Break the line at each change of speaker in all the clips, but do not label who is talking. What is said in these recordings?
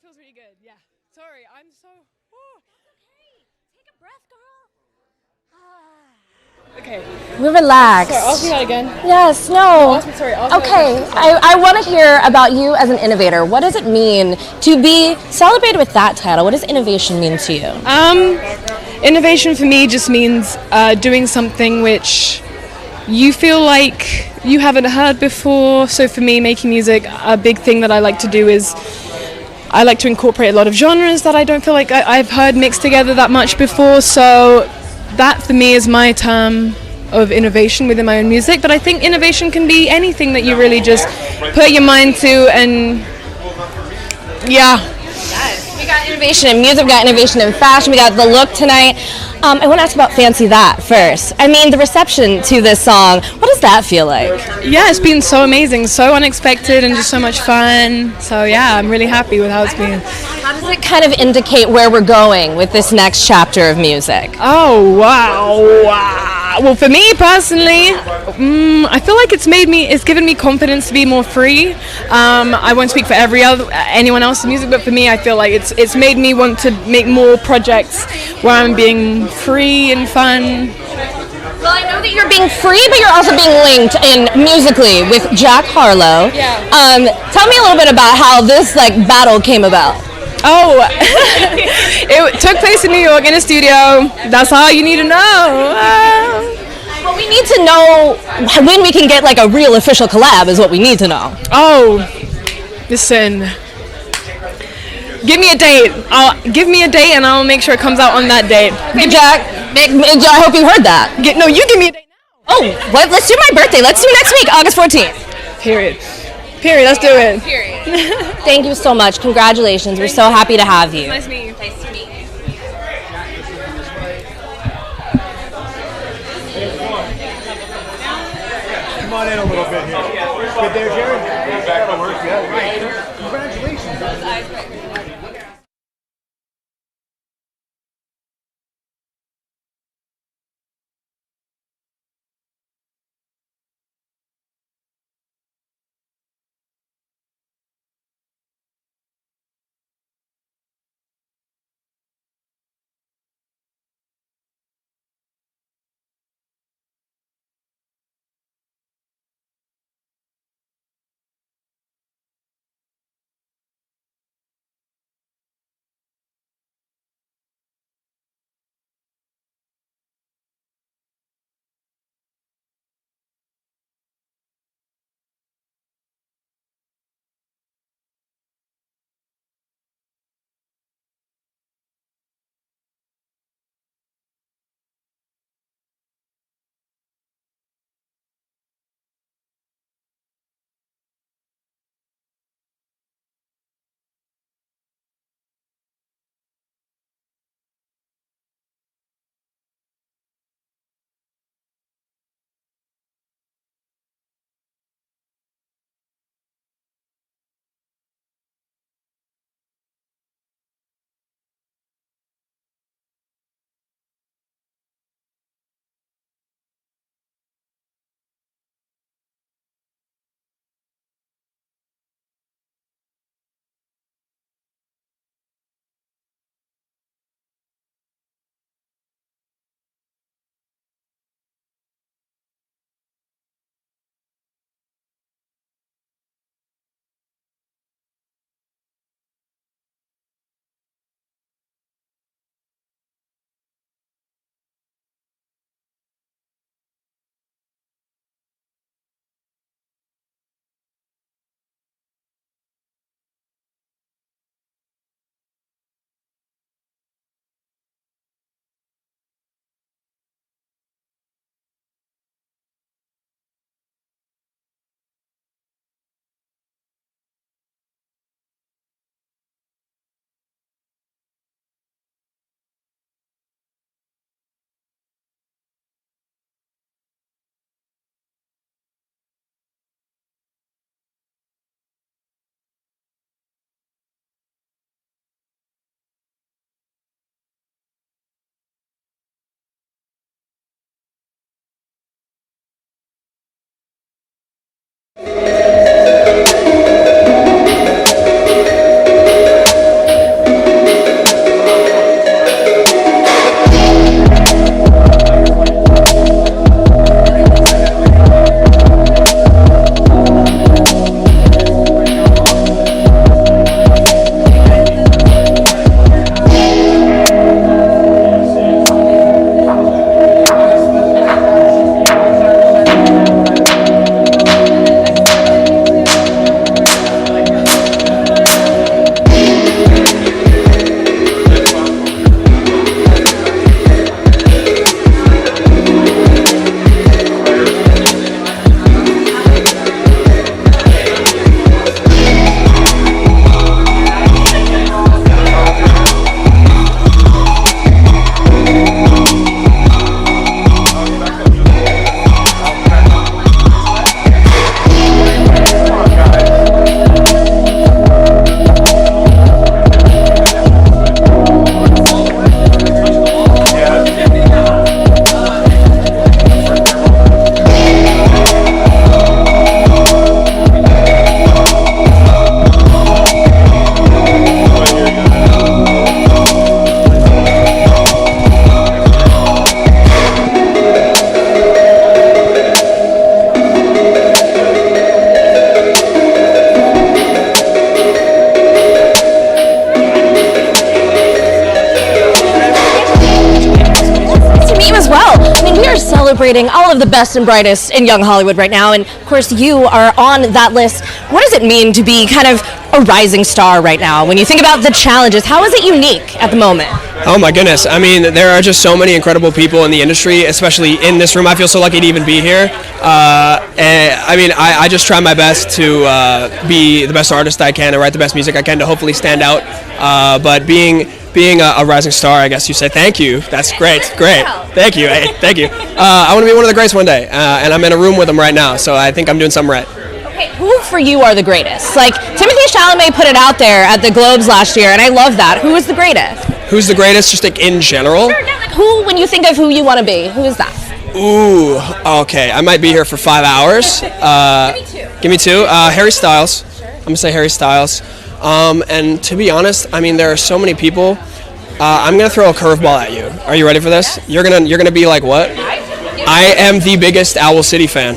feels really good. Yeah. Sorry, I'm so. Oh.
Take a breath, girl.
Okay.
We're relaxed.
Sorry, ask me that again.
Yes, no.
Ask me, sorry, ask me
Okay,
that again.
I want to hear about you as an innovator. What does it mean to be celebrated with that title? What does innovation mean to you?
Innovation for me just means doing something which you feel like you haven't heard before. So for me, making music, a big thing that I like to do is I like to incorporate a lot of genres that I don't feel like I've heard mixed together that much before. So that for me is my term of innovation within my own music. But I think innovation can be anything that you really just put your mind to, and yeah.
We got innovation in music, we got innovation in fashion, we got the look tonight. I want to ask about Fancy That first. I mean, the reception to this song, what does that feel like?
Yeah, it's been so amazing, so unexpected and just so much fun. So yeah, I'm really happy with how it's been.
How does it kind of indicate where we're going with this next chapter of music?
Oh, wow. Well, for me personally, I feel like it's given me confidence to be more free. I won't speak for anyone else's music, but for me, I feel like it's made me want to make more projects where I'm being free and fun.
Well, I know that you're being free, but you're also being linked in musically with Jack Harlow.
Yeah.
Tell me a little bit about how this battle came about.
Oh, it took place in New York in a studio. That's all you need to know.
Well, we need to know when we can get a real official collab is what we need to know.
Oh, listen. Give me a date. Give me a date and I'll make sure it comes out on that date.
Okay, Jack, I hope you heard that.
No, you give me a date now.
Oh, let's do my birthday. Let's do next week, August 14th.
Period. Let's do it.
Period. Thank you so much. Congratulations. We're so happy to have you.
Nice to meet you.
Nice to meet you.
Come on in a little bit here. Good there, Jared? Back to work, yeah, right. Congratulations.
celebrating all of the best and brightest in young Hollywood right now, and of course you are on that list. What does it mean to be kind of a rising star right now? When you think about the challenges, how is it unique at the moment?
Oh my goodness. I mean, there are just so many incredible people in the industry, especially in this room. I feel so lucky to even be here. And I mean, I just try my best to be the best artist I can and write the best music I can to hopefully stand out. But being a rising star, I guess you say, thank you. That's great. Thank you. Thank you. I want to be one of the greats one day, and I'm in a room with them right now, so I think I'm doing something right.
Okay, who for you are the greatest? Like, Timothée Chalamet put it out there at the Globes last year, and I love that. Who is the greatest?
Who's the greatest, just like in general?
Sure, yeah, like who, when you think of who you want to be, who is that?
Ooh, okay. I might be here for 5 hours. Give me two. Harry Styles. Sure. I'm going to say Harry Styles. And to be honest, I mean, there are so many people. I'm going to throw a curveball at you. Are you ready for this? You're gonna be like, what? I am the biggest Owl City fan.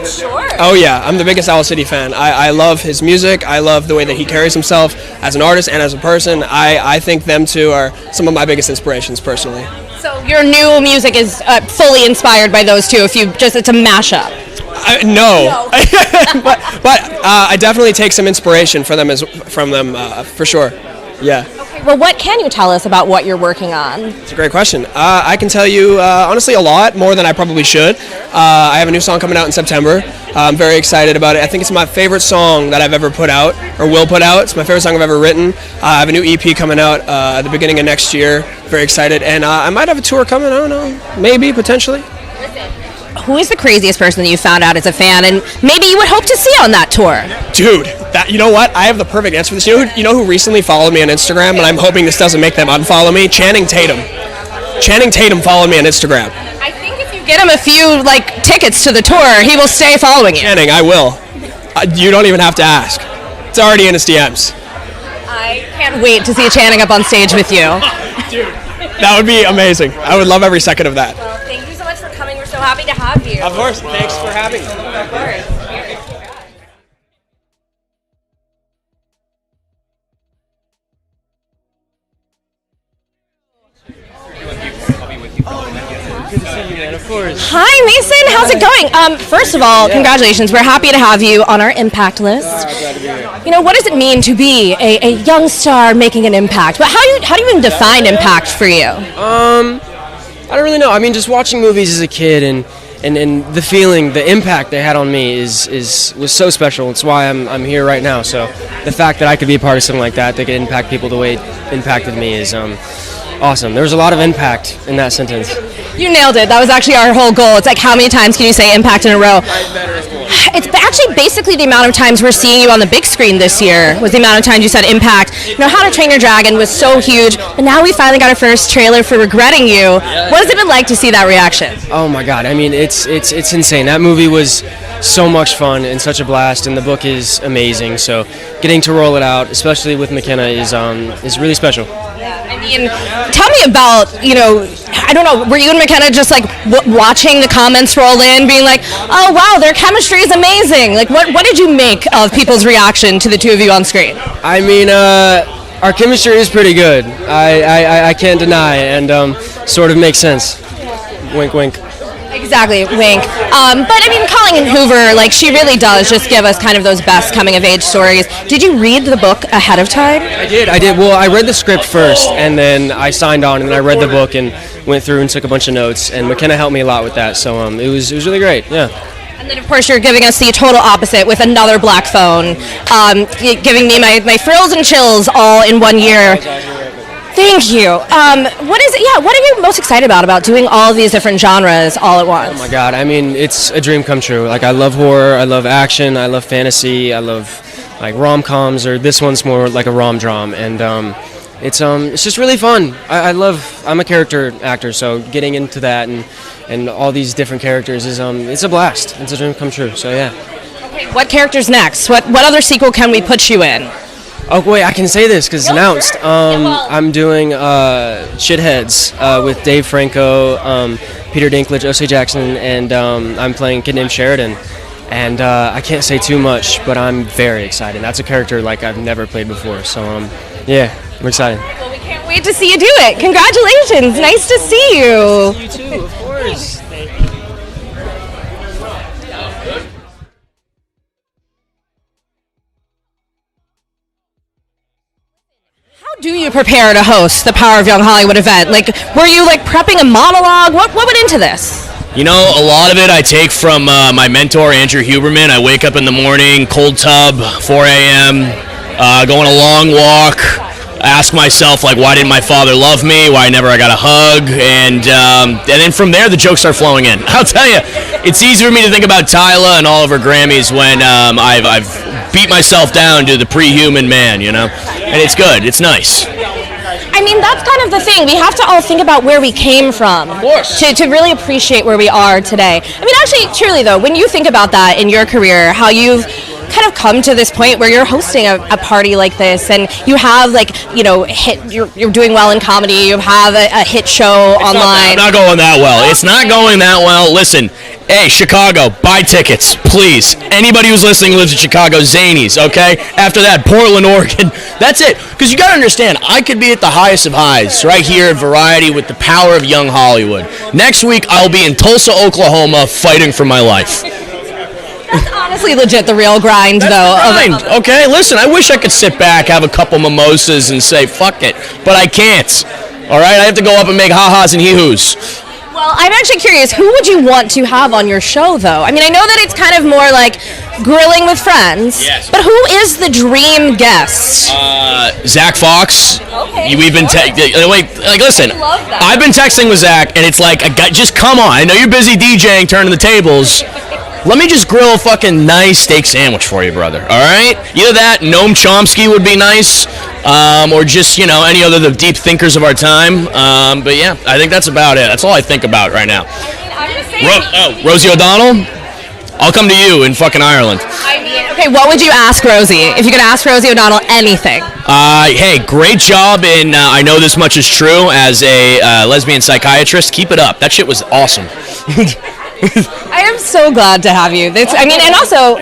Sure.
Oh yeah, I'm the biggest Owl City fan. I love his music. I love the way that he carries himself as an artist and as a person. I think them two are some of my biggest inspirations personally.
So your new music is fully inspired by those two. It's a mashup.
No. but I definitely take some inspiration from them for sure. Yeah.
Okay, well, what can you tell us about what you're working on?
It's a great question. I can tell you, honestly, a lot, more than I probably should. I have a new song coming out in September. I'm very excited about it. I think it's my favorite song that I've ever put out, or will put out. It's my favorite song I've ever written. I have a new EP coming out at the beginning of next year. Very excited. And I might have a tour coming, I don't know, maybe, potentially.
Who is the craziest person that you found out as a fan, and maybe you would hope to see on that tour?
Dude, you know what? I have the perfect answer for this. You know who recently followed me on Instagram, and I'm hoping this doesn't make them unfollow me? Channing Tatum. Channing Tatum followed me on Instagram.
I think if you get him a few tickets to the tour, he will stay following you.
Channing, I will. You don't even have to ask. It's already in his DMs.
I can't wait to see Channing up on stage with you.
Dude, that would be amazing. I would love every second of that.
Well, thank you so much for coming. We're so happy to have you.
Of course. Thanks for having me.
Of course.
Of course.
Hi, Mason. How's it going? First of all, congratulations. We're happy to have you on our impact list. You know, what does it mean to be a young star making an impact? But how do you even define impact for you?
I don't really know. I mean, just watching movies as a kid and the feeling, the impact they had on me was so special. It's why I'm here right now. So the fact that I could be a part of something like that could impact people the way it impacted me is awesome. There was a lot of impact in that sentence.
You nailed it. That was actually our whole goal. It's like, how many times can you say impact in a row? It's actually basically the amount of times we're seeing you on the big screen this year was the amount of times you said impact. You know, How to Train Your Dragon was so huge, but now we finally got our first trailer for Regretting You. What has it been like to see that reaction?
Oh my God! I mean, it's insane. That movie was so much fun and such a blast, and the book is amazing. So getting to roll it out, especially with McKenna, is really special.
I mean, tell me about, I don't know, were you and McKenna just watching the comments roll in, being like, oh wow, their chemistry is amazing? Like, what did you make of people's reaction to the two of you on screen?
I mean, our chemistry is pretty good. I can't deny, and sort of makes sense. Wink, wink.
Exactly, wink. But I mean, Colleen Hoover, she really does just give us kind of those best coming-of-age stories. Did you read the book ahead of time?
I did. Well, I read the script first, and then I signed on, and then I read the book and went through and took a bunch of notes, and McKenna helped me a lot with that, so it was really great, yeah.
And then, of course, you're giving us the total opposite with another black phone, giving me my thrills and chills all in 1 year. Thank you. What are you most excited about doing all of these different genres all at once?
Oh my God, I mean, it's a dream come true. I love horror, I love action, I love fantasy, I love rom-coms, or this one's more like a rom-dram, and it's just really fun. I'm a character actor, so getting into that and all these different characters is it's a blast. It's a dream come true. So yeah.
Okay, what character's next? What other sequel can we put you in?
Oh wait, I can say this because it's announced. I'm doing Shitheads with Dave Franco, Peter Dinklage, O.J. Jackson, and I'm playing a kid named Sheridan. And I can't say too much, but I'm very excited. That's a character I've never played before. So yeah, I'm excited.
Well, we can't wait to see you do it. Congratulations! Nice to see you.
You too, of course. Thank you.
do you prepare to host the Power of Young Hollywood event? Like, were you like prepping a monologue? What went into this?
You know, a lot of it I take from my mentor, Andrew Huberman. I wake up in the morning, cold tub, 4 a.m., go on a long walk, ask myself, like, why didn't my father love me? Why never I got a hug? And then from there, the jokes start flowing in. I'll tell you, it's easy for me to think about Tyla and all of her Grammys when I've beat myself down to the pre-human man, you know? And it's good. It's nice.
I mean, that's kind of the thing. We have to all think about where we came from.
Of course.
To really appreciate where we are today. I mean, actually, truly, though, when you think about that in your career, how you've kind of come to this point where you're hosting a party like this, and you have, like, you know, you're doing well in comedy, you have a hit show online.
It's not going that well. It's not going that well. Listen, hey, Chicago, buy tickets, please. Anybody who's listening lives in Chicago, Zanies, okay? After that, Portland, Oregon. That's it. Because you got to understand, I could be at the highest of highs right here at Variety with the Power of Young Hollywood. Next week, I'll be in Tulsa, Oklahoma, fighting for my life.
That's honestly legit the real grind, though.
Grind, okay? Listen, I wish I could sit back, have a couple mimosas, and say, fuck it. But I can't. All right? I have to go up and make ha-has and hee-hoos.
Well, I'm actually curious, who would you want to have on your show, though? I mean, I know that it's kind of more like grilling with friends,
yes.
But who is the dream guest?
Zach Fox.
Okay.
We've been listen.
I love that.
I've been texting with Zach, and it's like, just come on. I know you're busy DJing, turning the tables. Let me just grill a fucking nice steak sandwich for you, brother. All right? Either that, Noam Chomsky would be nice, or just, you know, any other of the deep thinkers of our time. But yeah, I think that's about it. That's all I think about right now. Rosie O'Donnell? I'll come to you in fucking Ireland.
Okay, what would you ask Rosie? If you could ask Rosie O'Donnell anything.
Hey, great job in I Know This Much Is True as a lesbian psychiatrist. Keep it up. That shit was awesome.
I am so glad to have you. And also,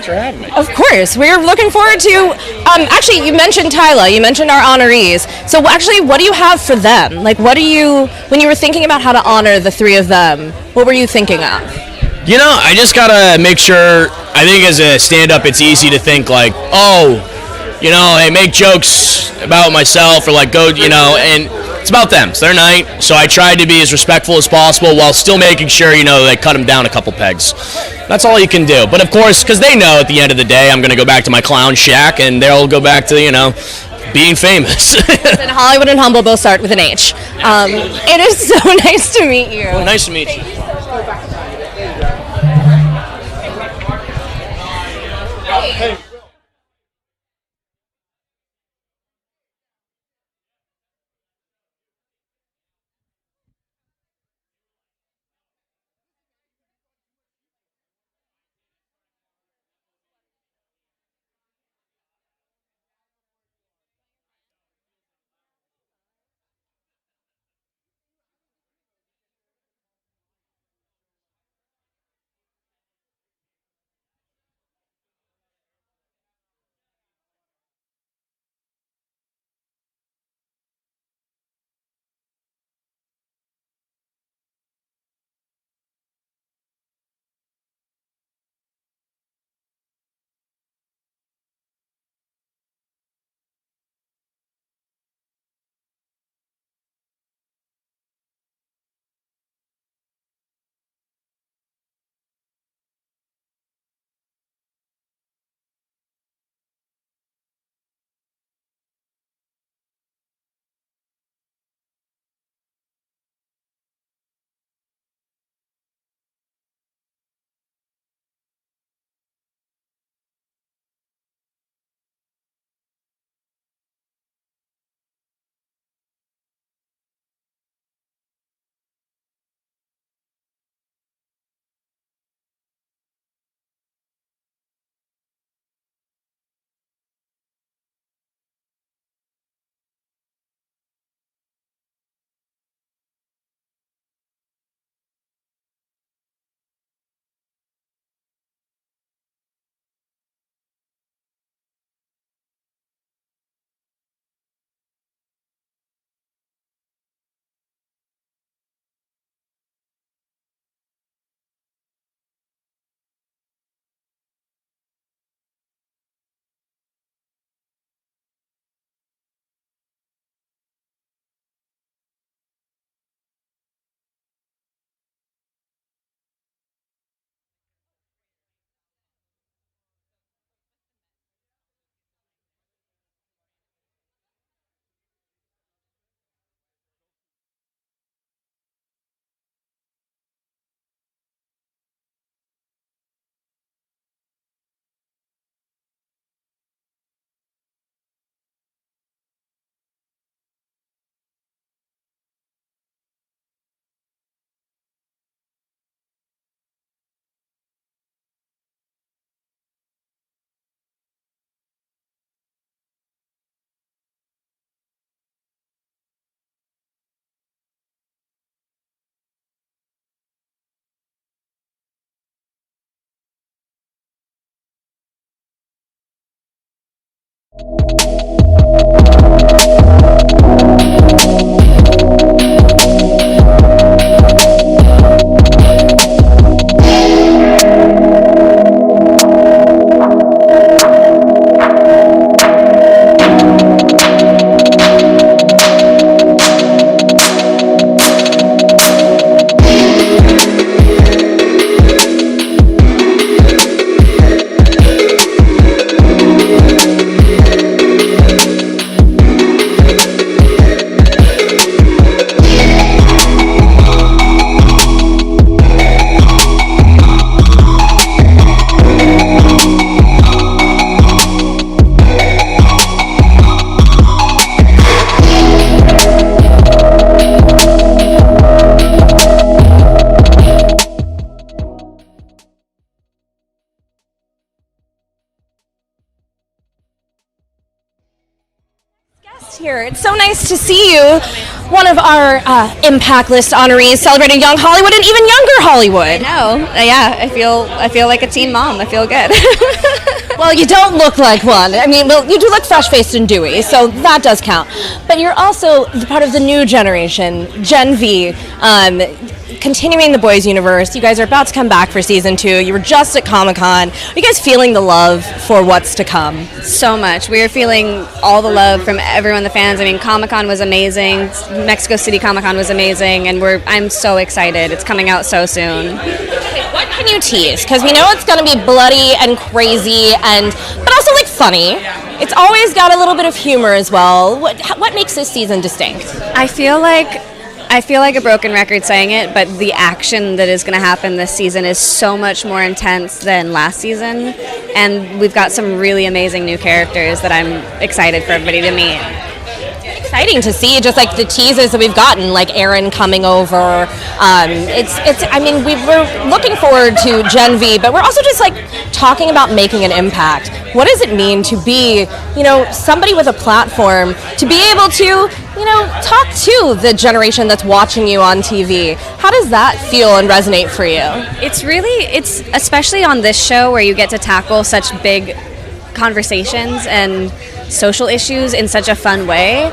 of course, we're looking forward to. Actually, you mentioned Tyla. You mentioned our honorees. So, actually, what do you have for them? Like, when you were thinking about how to honor the three of them, what were you thinking of?
You know, I just gotta make sure. I think as a stand-up, it's easy to think like, oh, you know, hey, make jokes about myself or like go, you know, and it's about them. It's their night, so I tried to be as respectful as possible while still making sure, you know, they cut them down a couple pegs. That's all you can do. But of course, because they know at the end of the day, I'm going to go back to my clown shack, and they'll go back to, you know, being famous.
And Hollywood and Humble both start with an H. It is so nice to meet you.
Well, nice to meet you.
Here. It's so nice to see you, one of our Impact List honorees celebrating young Hollywood and even younger Hollywood.
Yeah, I feel like a teen mom. I feel good.
Well, you don't look like one. I mean, well, you do look fresh-faced and dewy, so that does count. But you're also part of the new generation, Gen V, continuing the boys universe. You guys are about to come back for season 2. You were just at Comic-Con. Are you guys feeling the love for what's to come?
So much. We are feeling all the love from everyone, the fans. I mean, Comic-Con was amazing. Mexico City Comic-Con was amazing, and I'm so excited. It's coming out so soon.
What can you tease? Because we know it's going to be bloody and crazy, but also like funny. It's always got a little bit of humor as well. What makes this season distinct?
I feel like a broken record saying it, but the action that is going to happen this season is so much more intense than last season, and we've got some really amazing new characters that I'm excited for everybody to meet.
Exciting to see, just like the teasers that we've gotten, like Aaron coming over. I mean, we're looking forward to Gen V, but we're also just like talking about making an impact. What does it mean to be, somebody with a platform, to be able to, talk to the generation that's watching you on TV? How does that feel and resonate for you?
It's especially on this show where you get to tackle such big conversations and social issues in such a fun way.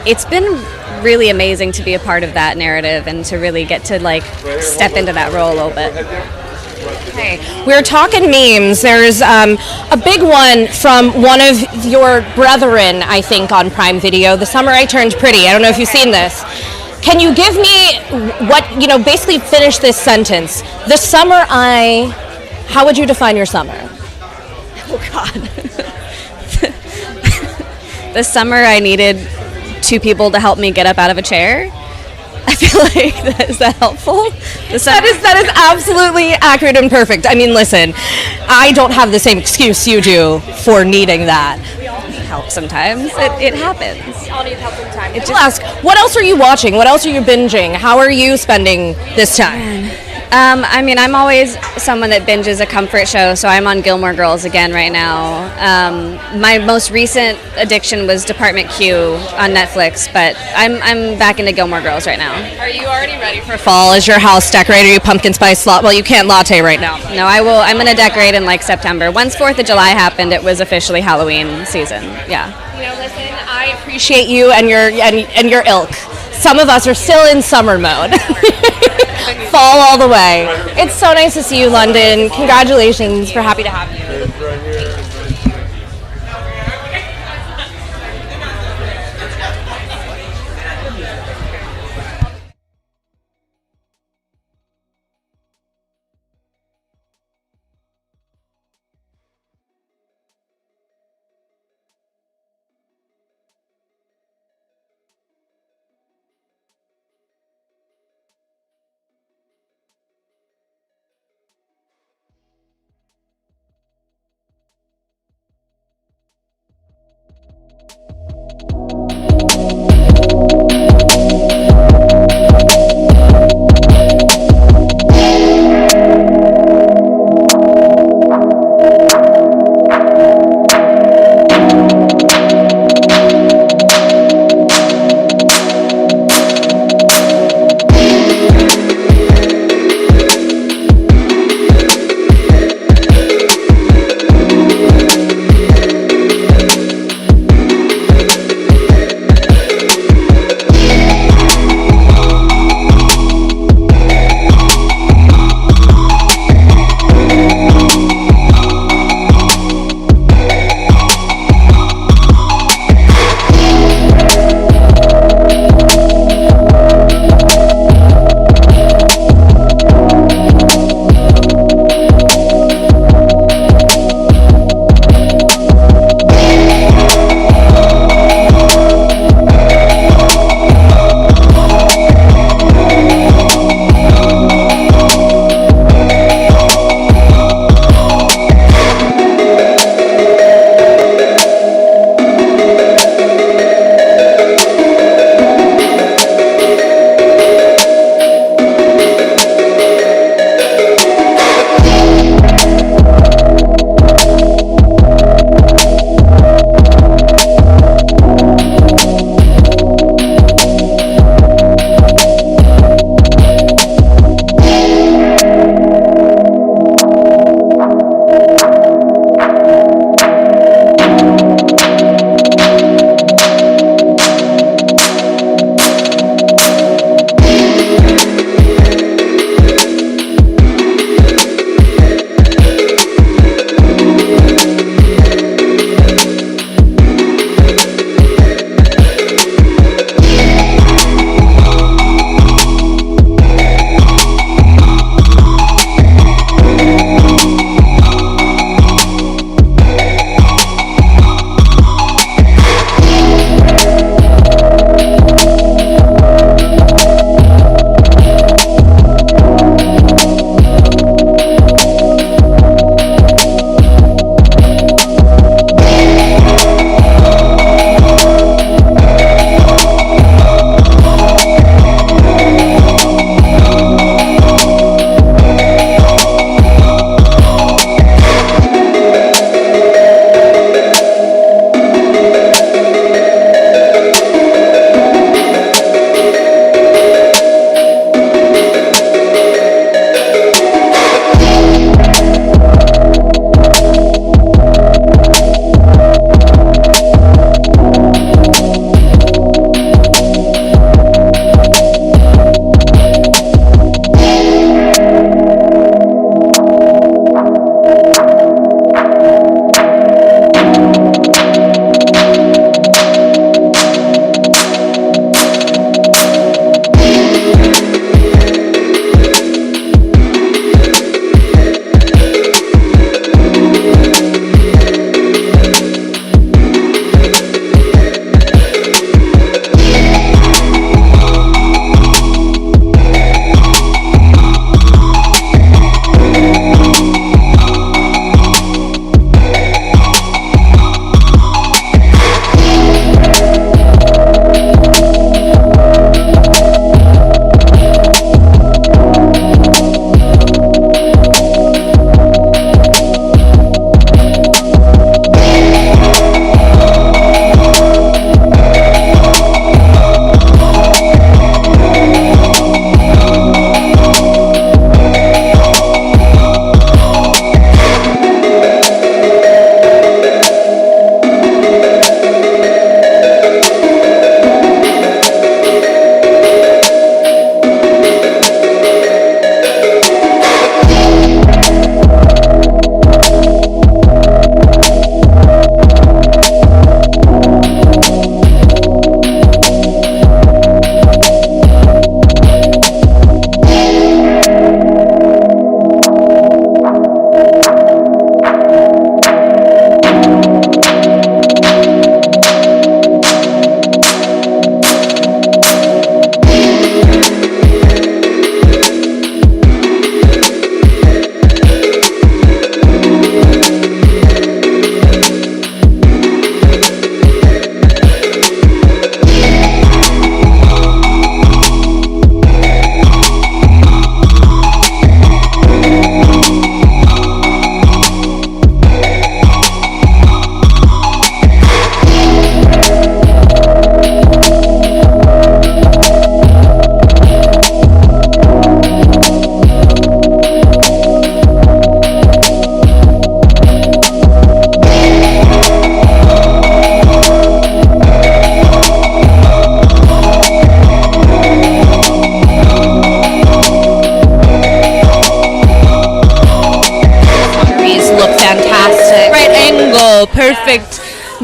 It's been really amazing to be a part of that narrative and to really get to step into that role a little bit.
Okay, we're talking memes. There's a big one from one of your brethren, I think, on Prime Video, The Summer I Turned Pretty. I don't know if you've seen this. Can you give me basically finish this sentence? How would you define your summer?
Oh, God. The summer I needed 2 people to help me get up out of a chair. I feel like is that helpful?
That is absolutely accurate and perfect. I mean, listen, I don't have the same excuse you do for needing that.
We all need help sometimes. It happens.
We all need help sometimes. I'll ask, what else are you watching? What else are you binging? How are you spending this time?
I mean, I'm always someone that binges a comfort show, so I'm on Gilmore Girls again right now. My most recent addiction was Department Q on Netflix, but I'm back into Gilmore Girls right now.
Are you already ready for fall? Is your house decorated? Are you pumpkin spice latte? Well, you can't latte right now.
No, I will. I'm going to decorate in September. Once 4th of July happened, it was officially Halloween season. Yeah.
Listen, I appreciate you and your ilk. Some of us are still in summer mode. Fall all the way. It's so nice to see you, London. Congratulations. We're happy to have you.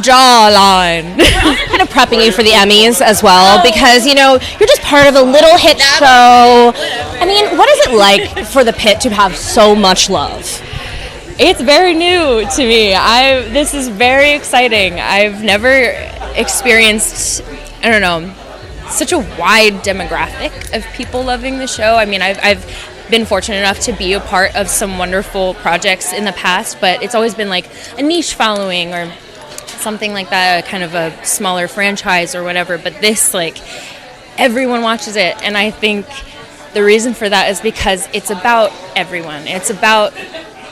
jawline. Kind of prepping you for the Emmys as well, because you know you're just part of a little hit show. I mean, what is it like for the pit to have so much love?
It's very new to me. This is very exciting. I've never experienced, I don't know, such a wide demographic of people loving the show. I mean, I've been fortunate enough to be a part of some wonderful projects in the past, but it's always been like a niche following or something like that, kind of a smaller franchise or whatever. But this, like, everyone watches it, and I think the reason for that is because it's about everyone. It's about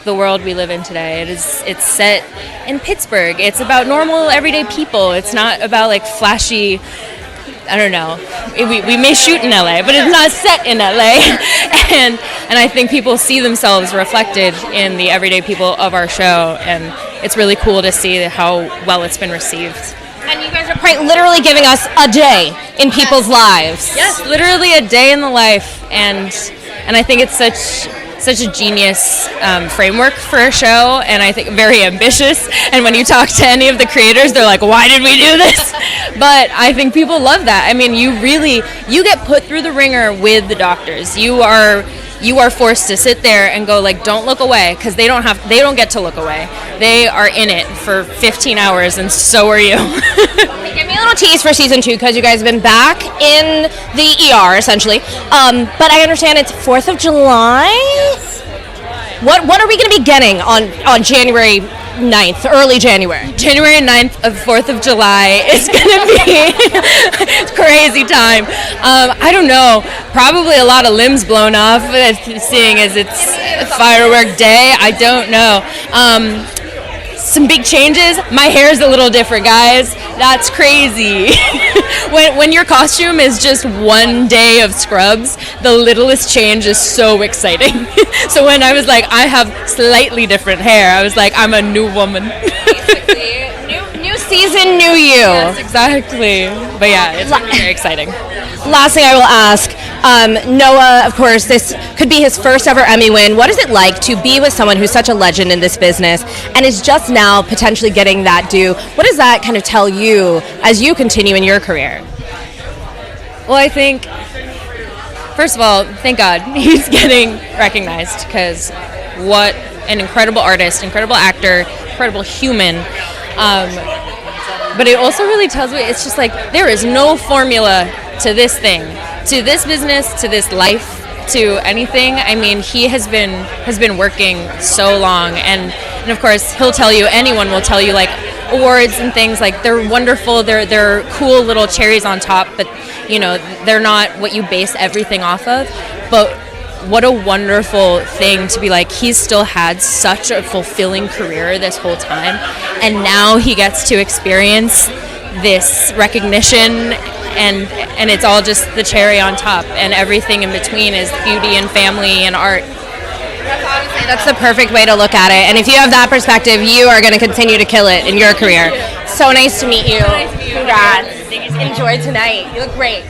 the world we live in today. It's set in Pittsburgh. It's about normal, everyday people. It's not about like flashy, I don't know. We may shoot in LA, but it's not set in LA. and I think people see themselves reflected in the everyday people of our show, and it's really cool to see how well it's been received.
And you guys are quite literally giving us a day in people's lives.
Yes, literally a day in the life, and I think it's such a genius framework for a show, and I think very ambitious. And when you talk to any of the creators, they're like, why did we do this? But I think people love that. I mean, you get put through the ringer with the doctors. You are forced to sit there and go like, don't look away, because they don't get to look away. They are in it for 15 hours, and so are you.
Give me a little tease for season 2, because you guys have been back in the ER essentially. But I understand it's 4th of July. What are we going to be getting on January 9th, early January?
January 9th of 4th of July is going to be crazy time. I don't know. Probably a lot of limbs blown off, seeing as it's firework day. I don't know. Some big changes. My hair's a little different, guys. That's crazy. when your costume is just one day of scrubs, the littlest change is so exciting. So when I was like, I have slightly different hair, I was like, I'm a new woman.
Basically, new season, new you.
Yes, exactly. But yeah, it's very exciting.
Last thing I will ask, Noah, of course, this could be his first ever Emmy win. What is it like to be with someone who's such a legend in this business and is just now potentially getting that due? What does that kind of tell you as you continue in your career?
Well, I think, first of all, thank God he's getting recognized, because what an incredible artist, incredible actor, incredible human. But it also really tells me, it's just like, there is no formula to this thing, to this business, to this life, to anything. I mean, he has been working so long, and of course he'll tell you, anyone will tell you, like, awards and things, like, they're wonderful, they're cool little cherries on top, but you know, they're not what you base everything off of. But what a wonderful thing to be like, he's still had such a fulfilling career this whole time, and now he gets to experience this recognition, and it's all just the cherry on top, and everything in between is beauty and family and art.
That's the perfect way to look at it, and if you have that perspective, you are going to continue to kill it in your career. So nice to meet you. Congrats. Enjoy tonight. You look great.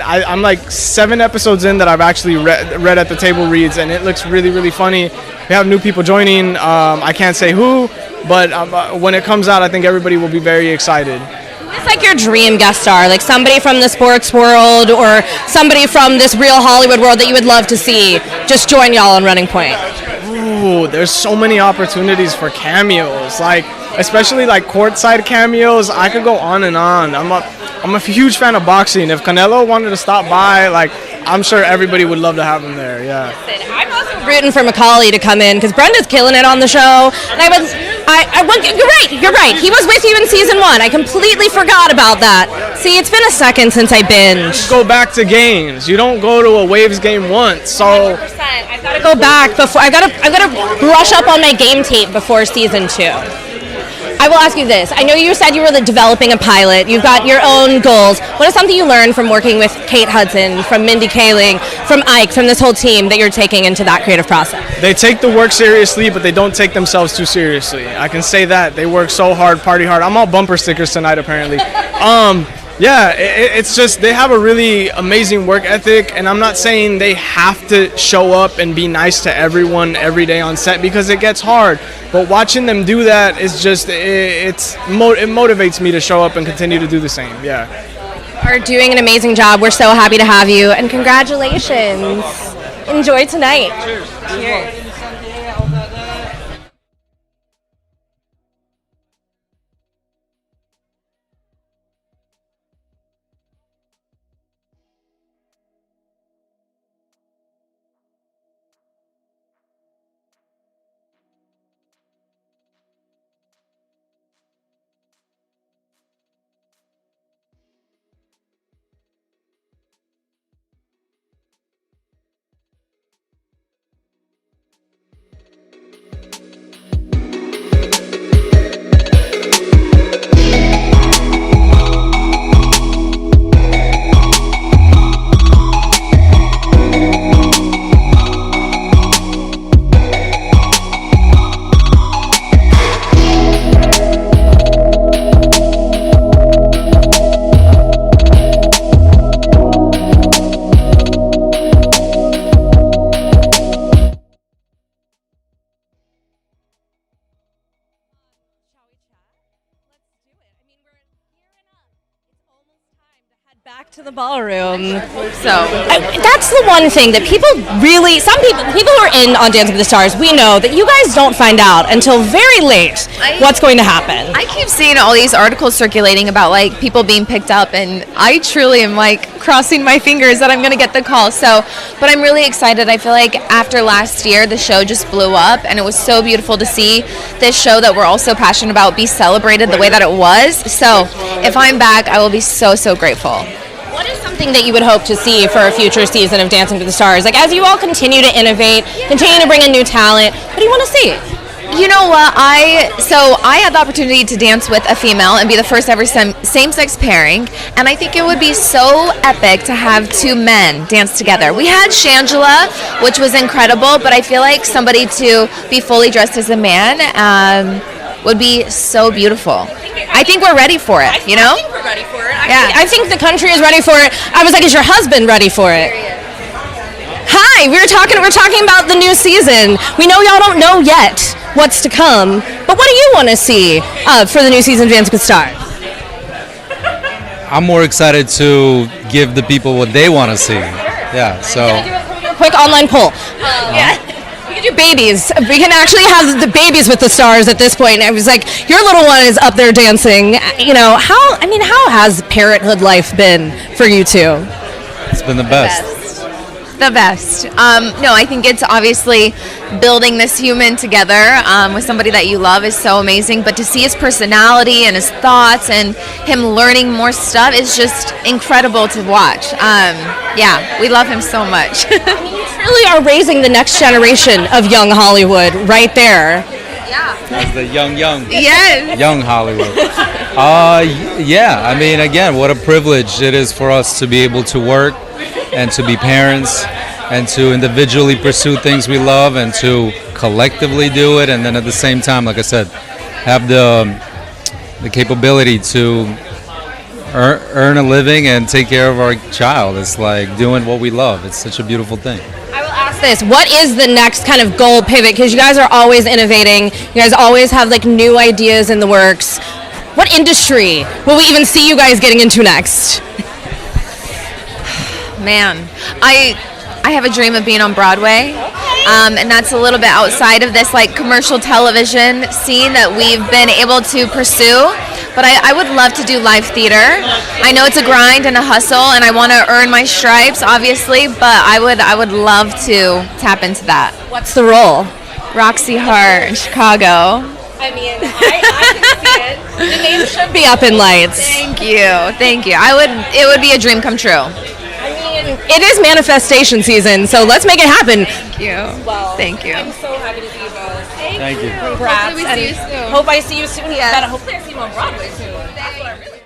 I'm like 7 episodes in that I've actually read at the table reads, and it looks really, really funny. We have new people joining. I can't say who, but when it comes out, I think everybody will be very excited.
Who It's like your dream guest star, like somebody from the sports world or somebody from this real Hollywood world that you would love to see just join y'all on Running Point.
Ooh, there's so many opportunities for cameos, like especially like courtside cameos. I could go on and on. I'm a huge fan of boxing. If Canelo wanted to stop by, like, I'm sure everybody would love to have him there. Yeah.
I'm also rooting for Macaulay to come in because Brenda's killing it on the show. And you're right. He was with you in season 1. I completely forgot about that. See, it's been a second since I binged.
Go back to games. You don't go to a Waves game once. So
100%. I've got to go back before. I gotta brush up on my game tape before season 2. I will ask you this. I know you said you were developing a pilot. You've got your own goals. What is something you learned from working with Kate Hudson, from Mindy Kaling, from Ike, from this whole team that you're taking into that creative process?
They take the work seriously, but they don't take themselves too seriously. I can say that. They work so hard, party hard. I'm all bumper stickers tonight, apparently. Yeah, it's just they have a really amazing work ethic, and I'm not saying they have to show up and be nice to everyone every day on set because it gets hard. But watching them do that is just it motivates me to show up and continue to do the same. Yeah.
You are doing an amazing job. We're so happy to have you, and congratulations. Enjoy tonight. Cheers. Back to the ballroom. That's the one thing that people who are in on Dancing with the Stars, we know that you guys don't find out until very late what's going to happen.
I keep seeing all these articles circulating about like people being picked up, and I truly am like crossing my fingers that I'm going to get the call. But I'm really excited. I feel like after last year, the show just blew up, and it was so beautiful to see this show that we're all so passionate about be celebrated the way that it was. So if I'm back, I will be so grateful.
What is something that you would hope to see for a future season of Dancing with the Stars? Like, as you all continue to innovate, continue to bring in new talent, what do you want to see?
You know what? I had the opportunity to dance with a female and be the first ever same-sex pairing, and I think it would be so epic to have two men dance together. We had Shangela, which was incredible, but I feel like somebody to be fully dressed as a man would be so beautiful. I think we're ready for it, you know?
I think we're ready for it. I think the country is ready for it. I was like, is your husband ready for it? Hi, we're talking about the new season. We know y'all don't know yet what's to come, but what do you want to see for the new season of Dancing with the Stars?
I'm more excited to give the people what they want to see. Yeah, so.
Can I do a quick online poll? Yeah. We can do babies. We can actually have the babies with the stars at this point. I was like, your little one is up there dancing. You know, how has parenthood life been for you two?
It's been the best.
The best. No, I think it's obviously building this human together with somebody that you love is so amazing, but to see his personality and his thoughts and him learning more stuff is just incredible to watch. Yeah, we love him so much.
You truly are raising the next generation of young Hollywood right there.
Yeah.
That's the young.
Yes.
Young Hollywood. Yeah, I mean, again, what a privilege it is for us to be able to work and to be parents and to individually pursue things we love and to collectively do it, and then at the same time, like I said, have the capability to earn a living and take care of our child. It's like doing what we love. It's such a beautiful thing.
I will ask this, what is the next kind of goal pivot? Because you guys are always innovating. You guys always have like new ideas in the works. What industry will we even see you guys getting into next?
Man, I have a dream of being on Broadway, and that's a little bit outside of this like commercial television scene that we've been able to pursue. But I would love to do live theater. I know it's a grind and a hustle, and I want to earn my stripes, obviously. But I would love to tap into that.
What's the role?
Roxy Hart in Chicago.
I mean, I can see it. The name should be up in lights.
Thank you. It would be a dream come true.
It is manifestation season, so let's make it happen.
Thank you.
Well,
thank you.
I'm so happy to see you both.
Thank you.
Congrats.
Hopefully we see you soon.
Hope I see you soon.
Yes.
But hopefully I see you on Broadway soon. That's what I really want.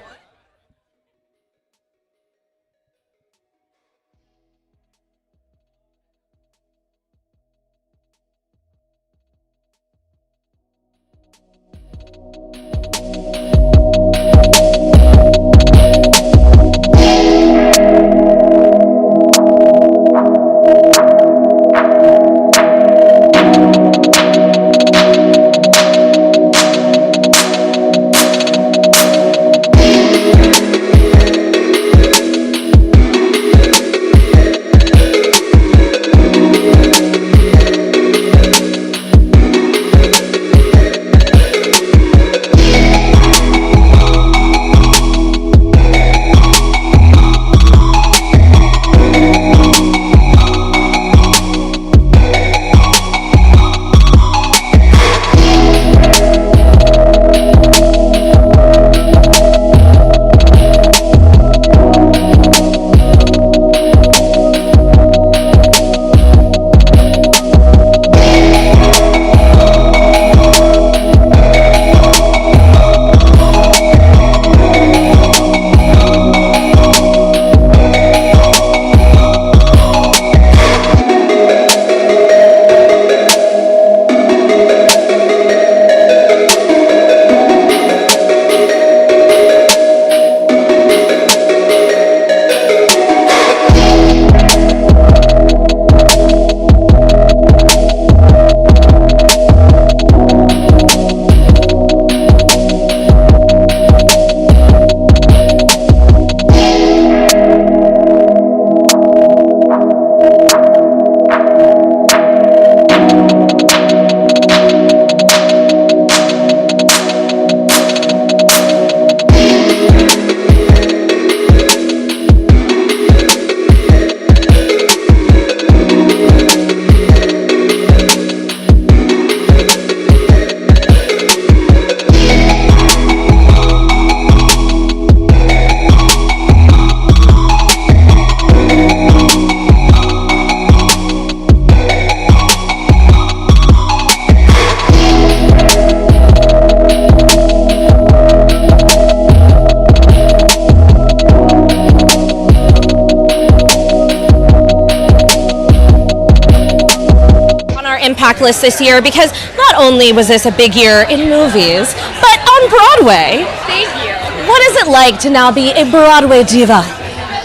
Impact list this year because not only was this a big year in movies, but on Broadway.
Thank you.
What is it like to now be a Broadway diva?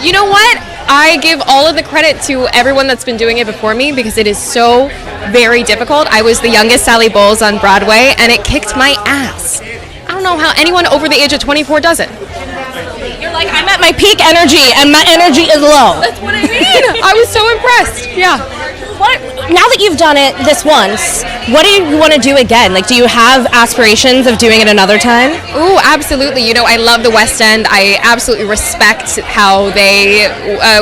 You know what? I give all of the credit to everyone that's been doing it before me because it is so very difficult. I was the youngest Sally Bowles on Broadway and it kicked my ass. I don't know how anyone over the age of 24 does it.
You're like, I'm at my peak energy and my energy is low.
That's what I mean. I was so impressed. Yeah.
Now that you've done it this once, what do you want to do again? Like, do you have aspirations of doing it another time?
Ooh, absolutely. You know, I love the West End. I absolutely respect how they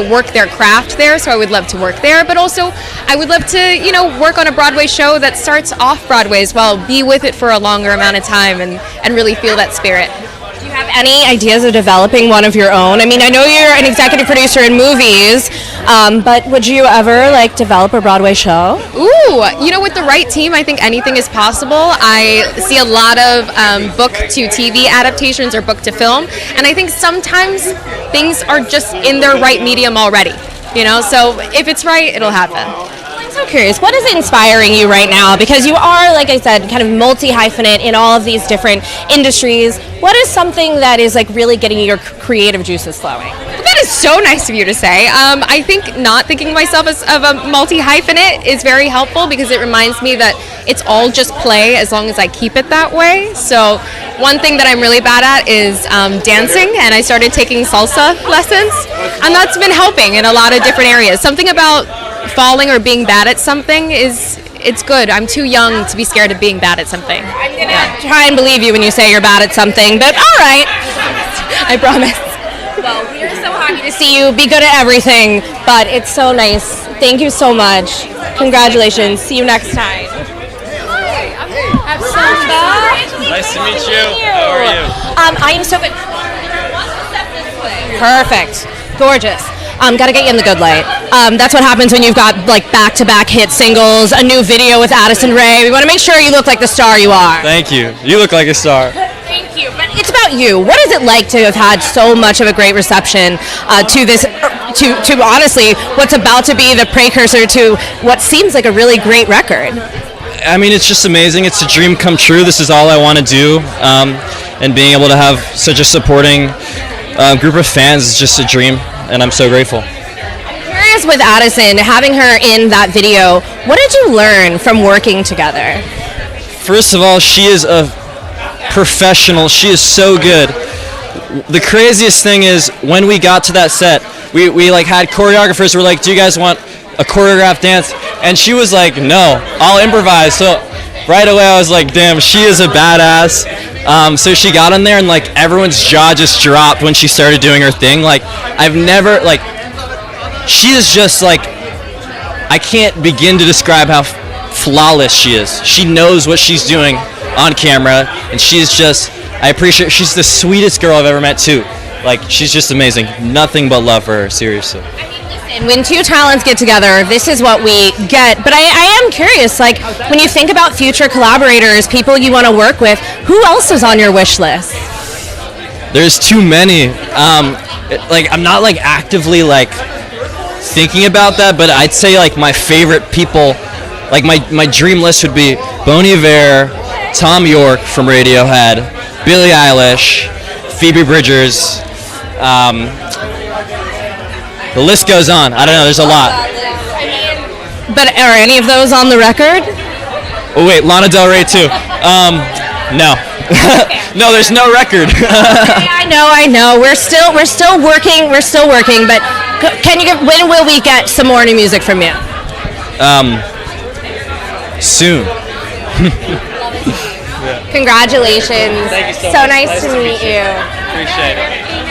work their craft there, so I would love to work there. But also, I would love to, you know, work on a Broadway show that starts off Broadway as well, be with it for a longer amount of time and really feel that spirit.
Do you have any ideas of developing one of your own? I mean, I know you're an executive producer in movies, but would you ever like develop a Broadway show?
Ooh, you know, with the right team, I think anything is possible. I see a lot of book to TV adaptations or book to film, and I think sometimes things are just in their right medium already. You know, so if it's right, it'll happen.
I'm so curious, what is inspiring you right now? Because you are, like I said, kind of multi-hyphenate in all of these different industries. What is something that is like really getting your creative juices flowing?
That
is so nice of you to say. I think not thinking of myself as of a multi-hyphenate is very helpful because it reminds me that it's all just play as long as I keep it that way. So one thing that I'm really bad at is dancing, and I started taking salsa lessons, and that's been helping in a lot of different areas. Something about falling or being bad at something it's good. I'm too young to be scared of being bad at something.
I'm going to try and believe you when you say you're bad at something, but all right.
I promise.
Well, we are so happy to see you be good at everything, but it's so nice. Thank you so much. Congratulations. See you next time.
Nice to meet you. How are you?
I am so good. Perfect. Gorgeous. Gotta get you in the good light. That's what happens when you've got like back-to-back hit singles, a new video with Addison Rae. We want to make sure you look like the star you are.
Thank you. You look like a star.
Thank you. But it's about you. What is it like to have had so much of a great reception to this, to honestly what's about to be the precursor to what seems like a really great record?
I mean, it's just amazing. It's a dream come true. This is all I want to do. And being able to have such a supporting group of fans is just a dream. And I'm so grateful.
I'm curious with Addison, having her in that video, what did you learn from working together?
First of all, she is a professional. She is so good. The craziest thing is when we got to that set, we like had choreographers who were like, do you guys want a choreographed dance? And she was like, no, I'll improvise. So right away I was like, damn, she is a badass. So she got in there and like everyone's jaw just dropped when she started doing her thing. Like I've never, like, she is just like, I can't begin to describe how flawless she is. She knows what she's doing on camera, and she's just, I appreciate, she's the sweetest girl I've ever met too. Like, she's just amazing. Nothing but love for her, seriously.
And when two talents get together, this is what we get. But I am curious, like, when you think about future collaborators, people you want to work with, who else is on your wish list?
There's too many. Like, I'm not like actively like thinking about that, but I'd say like my favorite people, like my dream list would be Bon Iver, Tom York from Radiohead, Billie Eilish, Phoebe Bridgers. The list goes on. I don't know. There's a lot.
But are any of those on the record?
Oh wait, Lana Del Rey too. No. No, there's no record.
Okay, I know. We're still working. But can you when will we get some more new music from you?
Soon.
Congratulations.
Thank you so
So
much.
nice to meet you.
Appreciate it.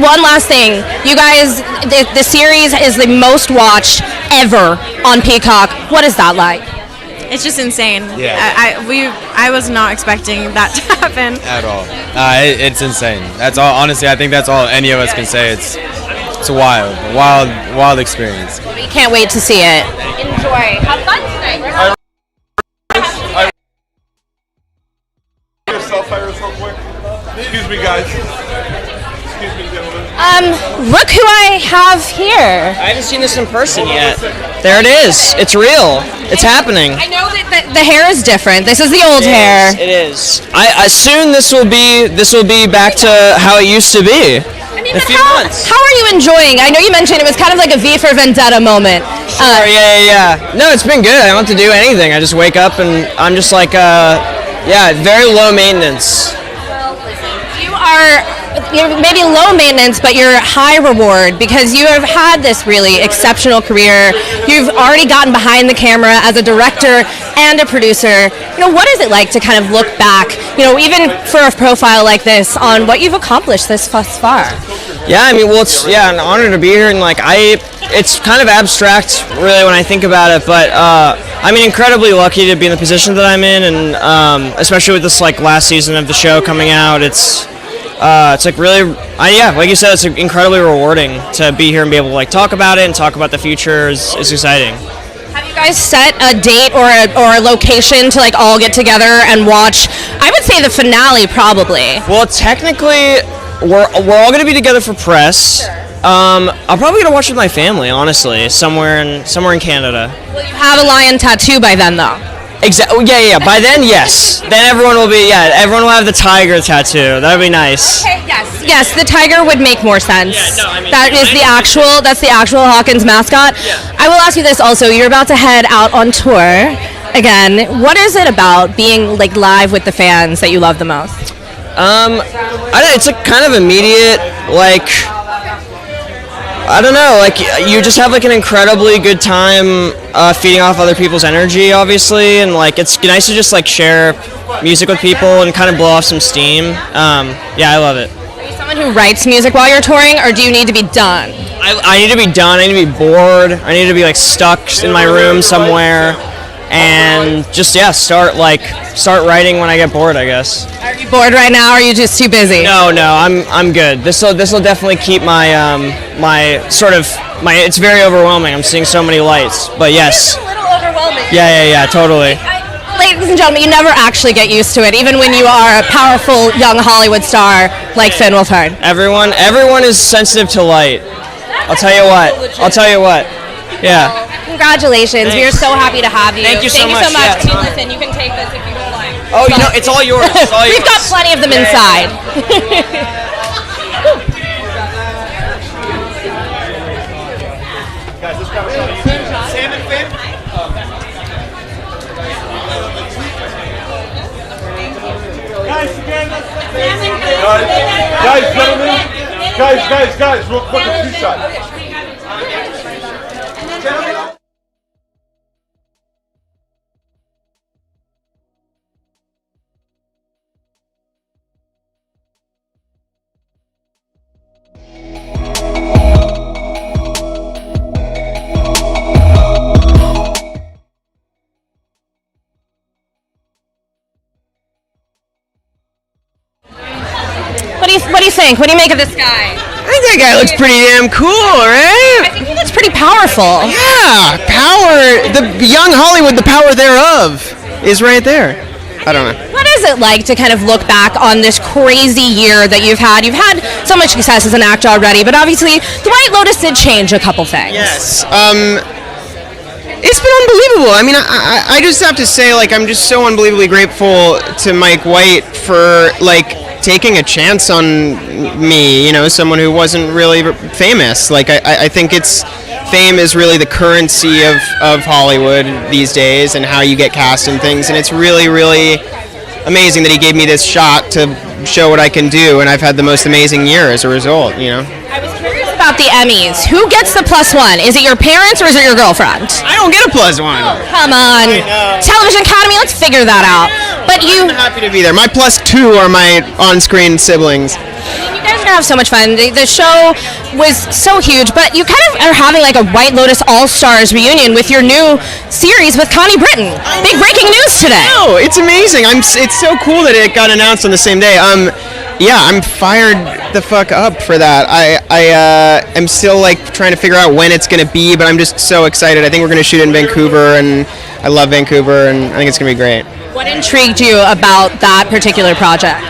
one last thing. You guys, the series is the most watched ever on Peacock. What is that like?
It's just insane.
Yeah.
I was not expecting that to happen.
At all. It's insane. That's all. Honestly, I think that's all any of us can say. It's a wild experience.
We can't wait to see it. Enjoy. Have fun tonight.
Excuse me, guys. Excuse me, gentlemen.
Look who I have here.
I haven't seen this in person yet. There it is. It's real. It's happening.
I know that the hair is different. This is the old hair.
It is. I soon this will be back to how it used to be. In a few months.
How are you enjoying? I know you mentioned it was kind of like a V for Vendetta moment.
Sure, yeah. No, it's been good. I don't have to do anything. I just wake up and I'm just like, very low maintenance.
You're maybe low maintenance, but you're high reward because you have had this really exceptional career. You've already gotten behind the camera as a director and a producer. What is it like to kind of look back, even for a profile like this, on what you've accomplished thus far?
Yeah, I mean, well, it's an honor to be here, and it's kind of abstract, really, when I think about it. But I'm incredibly lucky to be in the position that I'm in, and especially with this last season of the show coming out, it's really, like you said, it's incredibly rewarding to be here and be able to talk about it and talk about the future. is exciting.
Have you guys set a date or a location to all get together and watch? I would say the finale probably.
Well, technically, we're all going to be together for press. I'm probably going to watch with my family, honestly, somewhere in Canada.
Will you have a lion tattoo by then, though?
Exactly. Yeah. By then, yes. Then everyone will have the tiger tattoo. That would be nice.
Okay. Yes. The tiger would make more sense.
Yeah, no,
That's the actual Hawkins mascot.
Yeah.
I will ask you this also. You're about to head out on tour again. What is it about being live with the fans that you love the most?
It's kind of immediate, I don't know, you just have an incredibly good time feeding off other people's energy, obviously, and it's nice to just share music with people and kind of blow off some steam. I love it.
Are you someone who writes music while you're touring, or do you need to be done?
I need to be done. I need to be bored. I need to be stuck in my room somewhere, and just start writing when I get bored, I guess.
Are you bored right now, or are you just too busy?
No, I'm good. This will definitely keep my it's very overwhelming. I'm seeing so many lights, but yes.
It's a little overwhelming.
Yeah, totally.
Ladies and gentlemen, you never actually get used to it, even when you are a powerful young Hollywood star like Finn Wolfhard.
Everyone is sensitive to light. I'll tell you what. Yeah.
Congratulations. We are so happy to have you.
Thank you so much.
Thank you so much. Listen, you can take this if you would like.
Oh, it's all yours.
We've got plenty of them inside.
Sam and Finn? Guys, gentlemen. Guys, real quick, a few shots.
What do you think? What do you make of this guy?
I think that guy looks pretty damn cool, right?
I think he looks pretty powerful.
Yeah, power. The young Hollywood, the power thereof, is right there. I don't know.
What is it like to kind of look back on this crazy year that you've had? You've had so much success as an actor already, but obviously the White Lotus did change a couple things.
Yes. It's been unbelievable. I mean, I just have to say, I'm just so unbelievably grateful to Mike White for, taking a chance on me, someone who wasn't really famous. I think fame is really the currency of Hollywood these days and how you get cast and things, and it's really, really amazing that he gave me this shot to show what I can do, and I've had the most amazing year as a result,
I was curious about the Emmys. Who gets the +1? Is it your parents or is it your girlfriend?
I don't get a +1.
Oh, come on. Television Academy, let's figure that out. But
I'm happy to be there. My +2 are my on-screen siblings.
You guys to have so much fun. The show was so huge, but you kind of are having like a White Lotus All-Stars reunion with your new series with Connie Britton. Big breaking news today.
No, it's amazing. It's so cool that it got announced on the same day. Yeah, I'm fired the fuck up for that. I'm still like trying to figure out when it's gonna be, but I'm just so excited. I think we're gonna shoot in Vancouver, and I love Vancouver, and I think it's gonna be great.
What intrigued you about that particular project?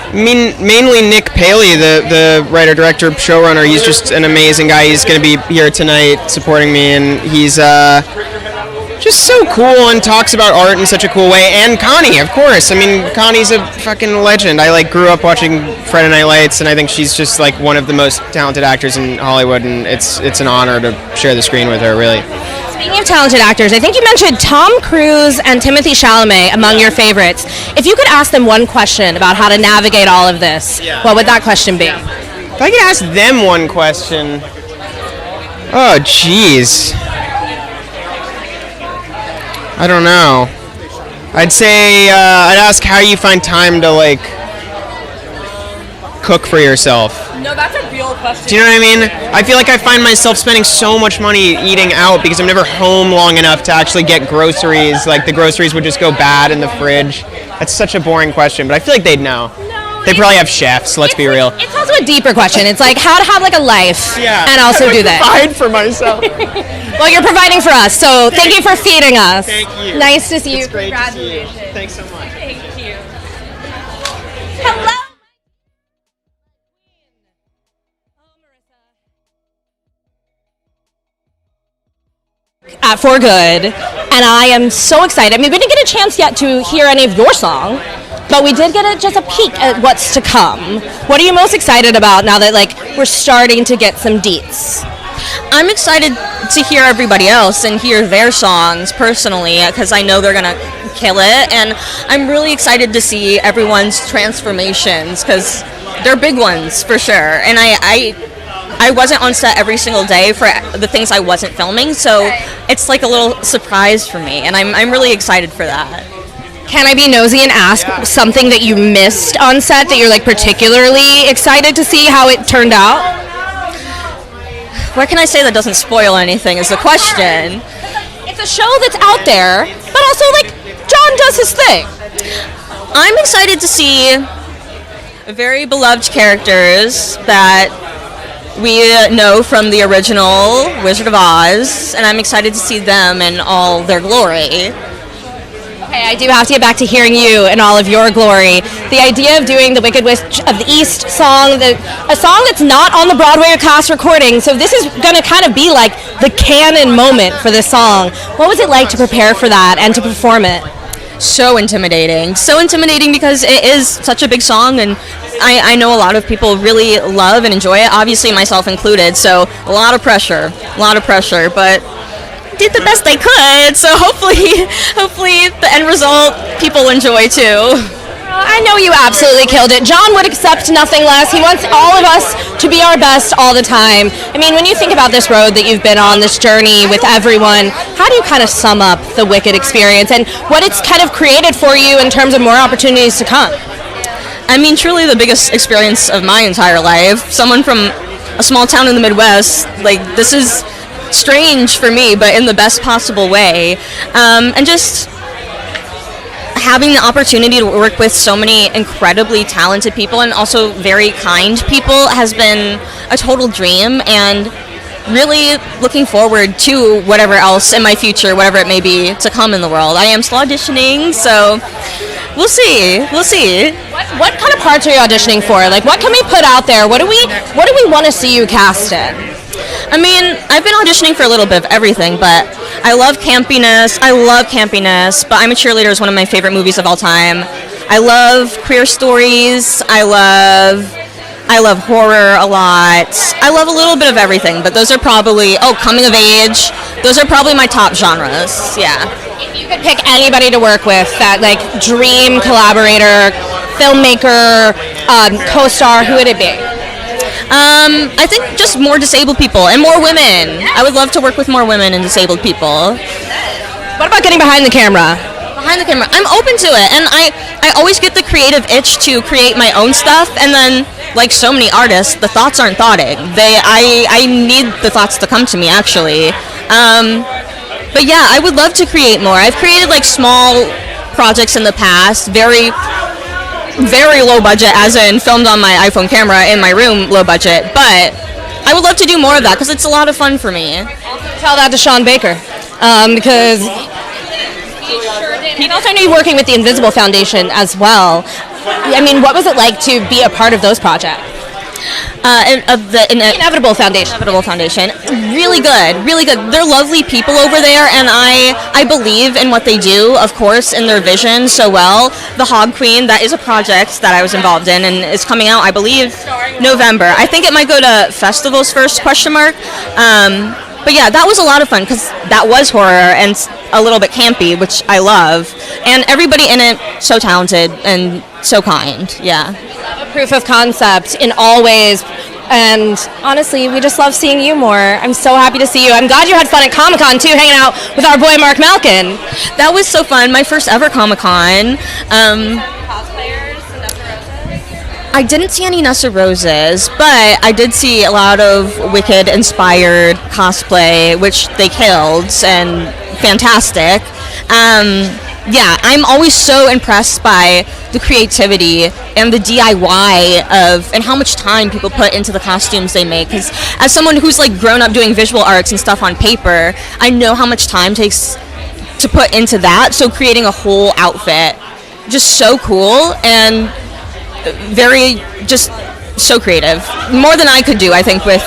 I mean, mainly Nick Paley, the writer, director, showrunner. He's just an amazing guy. He's going to be here tonight supporting me, and he's just so cool and talks about art in such a cool way. And Connie, of course. I mean, Connie's a fucking legend. I like grew up watching Friday Night Lights, and I think she's just like one of the most talented actors in Hollywood, and it's an honor to share the screen with her, really.
Speaking of talented actors, I think you mentioned Tom Cruise and Timothée Chalamet among your favorites. If you could ask them one question about how to navigate all of this, what would that question be?
If I could ask them one question, oh jeez, I don't know. I'd say I'd ask how you find time to like cook for yourself.
No, that's a real question.
Do you know what I mean? I feel like I find myself spending so much money eating out because I'm never home long enough to actually get groceries. Like the groceries would just go bad in the fridge. That's such a boring question, but I feel like they'd know. They probably have chefs, let's be real.
It's also a deeper question. It's like how to have like a life and also do that.
Provide for myself.
Well, you're providing for us, so thank you for feeding us.
Thank you.
Nice to see you.
It's great to see you.
Congratulations.
Thanks so much.
Thank you. Hello. For Good, and I am so excited. I mean, we didn't get a chance yet to hear any of your song, but we did get just a peek at what's to come. What are you most excited about now that like we're starting to get some deets?
I'm excited to hear everybody else and hear their songs personally because I know they're gonna kill it, and I'm really excited to see everyone's transformations because they're big ones for sure. And I wasn't on set every single day for the things I wasn't filming, so it's like a little surprise for me, and I'm really excited for that.
Can I be nosy and ask something that you missed on set that you're like particularly excited to see how it turned out?
What can I say that doesn't spoil anything is the question.
It's a show that's out there, but also like John does his thing.
I'm excited to see very beloved characters that we know from the original Wizard of Oz, and I'm excited to see them in all their glory.
Okay, I do have to get back to hearing you in all of your glory. The idea of doing the Wicked Witch of the East song, a song that's not on the Broadway cast recording, so this is going to kind of be like the canon moment for this song. What was it like to prepare for that and to perform it?
So intimidating because it is such a big song, and I know a lot of people really love and enjoy it, obviously myself included, so a lot of pressure, but did the best I could, so hopefully the end result people enjoy too.
I know you absolutely killed it. John would accept nothing less. He wants all of us to be our best all the time. I mean, when you think about this road that you've been on, this journey with everyone, how do you kind of sum up the Wicked experience and what it's kind of created for you in terms of more opportunities to come?
I mean, truly the biggest experience of my entire life. Someone from a small town in the Midwest, like, this is strange for me, but in the best possible way. And just having the opportunity to work with so many incredibly talented people and also very kind people has been a total dream, and really looking forward to whatever else in my future, whatever it may be, to come in the world. I am still auditioning, so we'll see.
What kind of parts are you auditioning for? Like, what can we put out there? What do we want to see you cast in?
I mean, I've been auditioning for a little bit of everything, but I love campiness, but I'm a Cheerleader is one of my favorite movies of all time. I love queer stories, I love horror a lot. I love a little bit of everything, but those are probably, coming of age, those are probably my top genres, yeah.
If you could pick anybody to work with, that like dream collaborator, filmmaker, co-star, who would it be?
I think just more disabled people and more women. I would love to work with more women and disabled people.
What about getting behind the camera?
Behind the camera, I'm open to it, and I always get the creative itch to create my own stuff, and then like so many artists, the thoughts aren't thoughting. I need the thoughts to come to me, actually. But yeah, I would love to create more. I've created like small projects in the past, very low budget, as in filmed on my iPhone camera in my room, low budget. But I would love to do more of that because it's a lot of fun for me.
Tell that to Sean Baker, because he also knew working with the Invisible Foundation as well. I mean, what was it like to be a part of those projects?
Of the
Inevitable Foundation.
Inevitable Foundation. Really good, really good. They're lovely people over there, and I believe in what they do, of course, in their vision so well. The Hog Queen, that is a project that I was involved in, and is coming out, I believe, November. I think it might go to festivals first, question mark. But yeah, that was a lot of fun because that was horror and a little bit campy, which I love. And everybody in it, so talented and so kind, yeah.
Proof of concept in all ways. And honestly, we just love seeing you more. I'm so happy to see you. I'm glad you had fun at Comic-Con too, hanging out with our boy Mark Malkin.
That was so fun. My first ever Comic-Con. I didn't see any Nessa Roses, but I did see a lot of Wicked-inspired cosplay, which they killed, and fantastic. Yeah, I'm always so impressed by the creativity and the DIY and how much time people put into the costumes they make. Because as someone who's like grown up doing visual arts and stuff on paper, I know how much time takes to put into that. So creating a whole outfit, just so cool and very just so creative. More than I could do, I think, with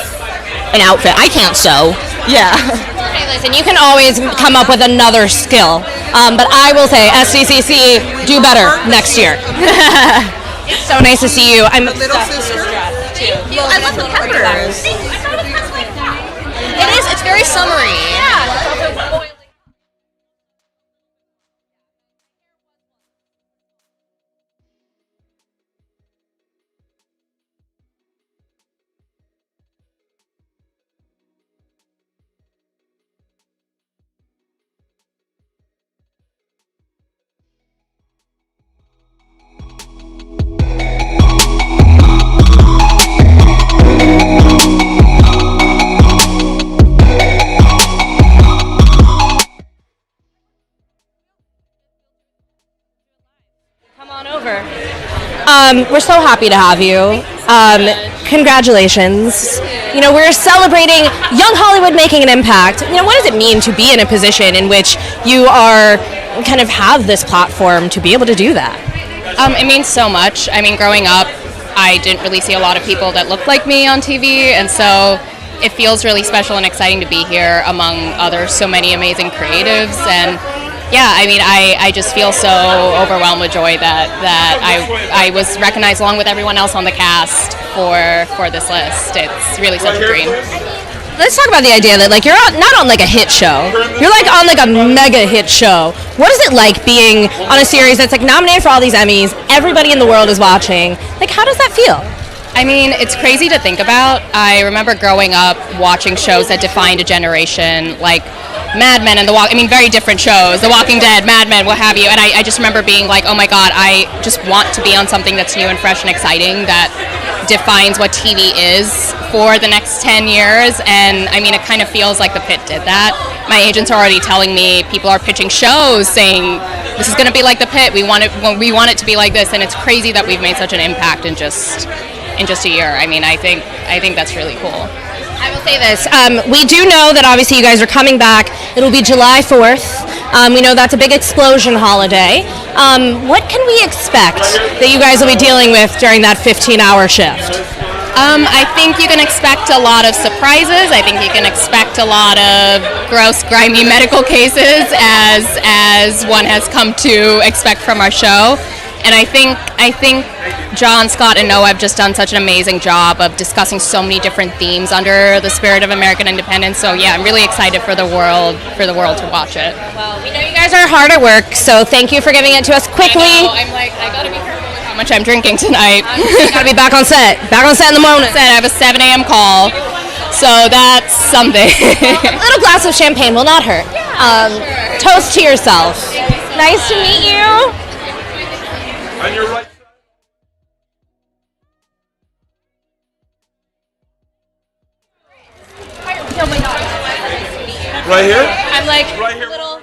an outfit. I can't sew. Yeah.
Hey, listen, you can always come up with another skill. But I will say, SCCC, do better next year. It's so nice to see you. I'm obsessed with this dress, too.
I love the peppers. It is. It's very summery. Yeah.
We're so happy to have you. Congratulations. You know, we're celebrating young Hollywood making an impact. You know, what does it mean to be in a position in which you are kind of have this platform to be able to do that?
It means so much. I mean, growing up, I didn't really see a lot of people that looked like me on TV, and so it feels really special and exciting to be here among others, so many amazing creatives. And yeah, I mean, I just feel so overwhelmed with joy that I was recognized along with everyone else on the cast for this list. It's really such a dream.
Let's talk about the idea that like you're not on like a hit show. You're like on like a mega hit show. What is it like being on a series that's like nominated for all these Emmys? Everybody in the world is watching. Like, how does that feel?
I mean, it's crazy to think about. I remember growing up watching shows that defined a generation, like Mad Men and very different shows, The Walking Dead, Mad Men, what have you, and I just remember being like, oh my god, I just want to be on something that's new and fresh and exciting that defines what TV is for the next 10 years, and I mean, it kind of feels like The Pit did that. My agents are already telling me, people are pitching shows saying, this is going to be like The Pit, we want it to be like this, and it's crazy that we've made such an impact in just a year. I mean, I think that's really cool.
I will say this. We do know that obviously you guys are coming back. It'll be July 4th. We know that's a big explosion holiday. What can we expect that you guys will be dealing with during that 15-hour shift?
I think you can expect a lot of surprises. I think you can expect a lot of gross, grimy medical cases, as one has come to expect from our show. And I think John, Scott, and Noah have just done such an amazing job of discussing so many different themes under the spirit of American independence. So yeah, I'm really excited for the world to watch it.
Well, we know you guys are hard at work, so thank you for giving it to us quickly.
I gotta be careful with how much I'm drinking tonight.
You gotta be back on set in the morning.
I have a 7 a.m. call, so that's something.
A little glass of champagne will not hurt. Toast to yourself. Nice to meet you.
On your right. Right here?
I'm like
Right here.
little.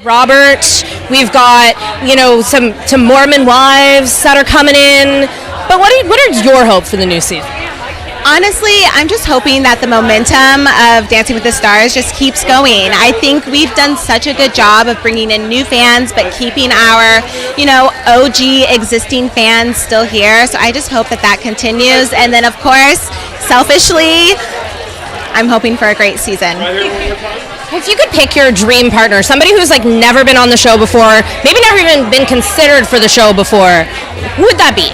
Robert, we've got, some Mormon wives that are coming in. But what are your hopes for the new season?
Honestly, I'm just hoping that the momentum of Dancing with the Stars just keeps going. I think we've done such a good job of bringing in new fans, but keeping our, OG existing fans still here. So I just hope that continues. And then, of course, selfishly, I'm hoping for a great season.
If you could pick your dream partner, somebody who's never been on the show before, maybe never even been considered for the show before, who would that be?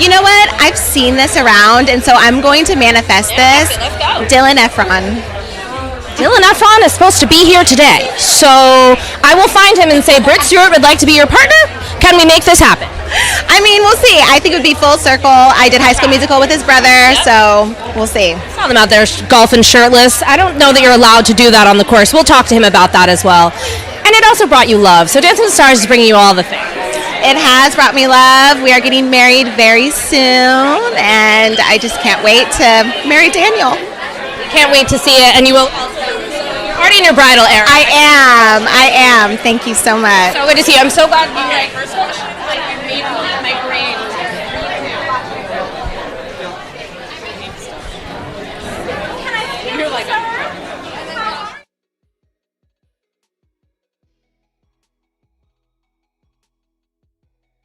You know what? I've seen this around, and so I'm going to manifest this.
Let's go.
Dylan Efron.
Dylan Efron is supposed to be here today, so I will find him and say, Britt Stewart would like to be your partner. Can we make this happen?
I mean, we'll see. I think it would be full circle. I did High School Musical with his brother, so we'll see.
Saw them out there golfing shirtless. I don't know that you're allowed to do that on the course. We'll talk to him about that as well. And it also brought you love. So Dancing with the Stars is bringing you all the things.
It has brought me love. We are getting married very soon, and I just can't wait to marry Daniel.
Can't wait to see it, and you will. You're already in your bridal era.
I am. Thank you so much.
So good to see you. I'm so glad you first question. You made my brain. You're like.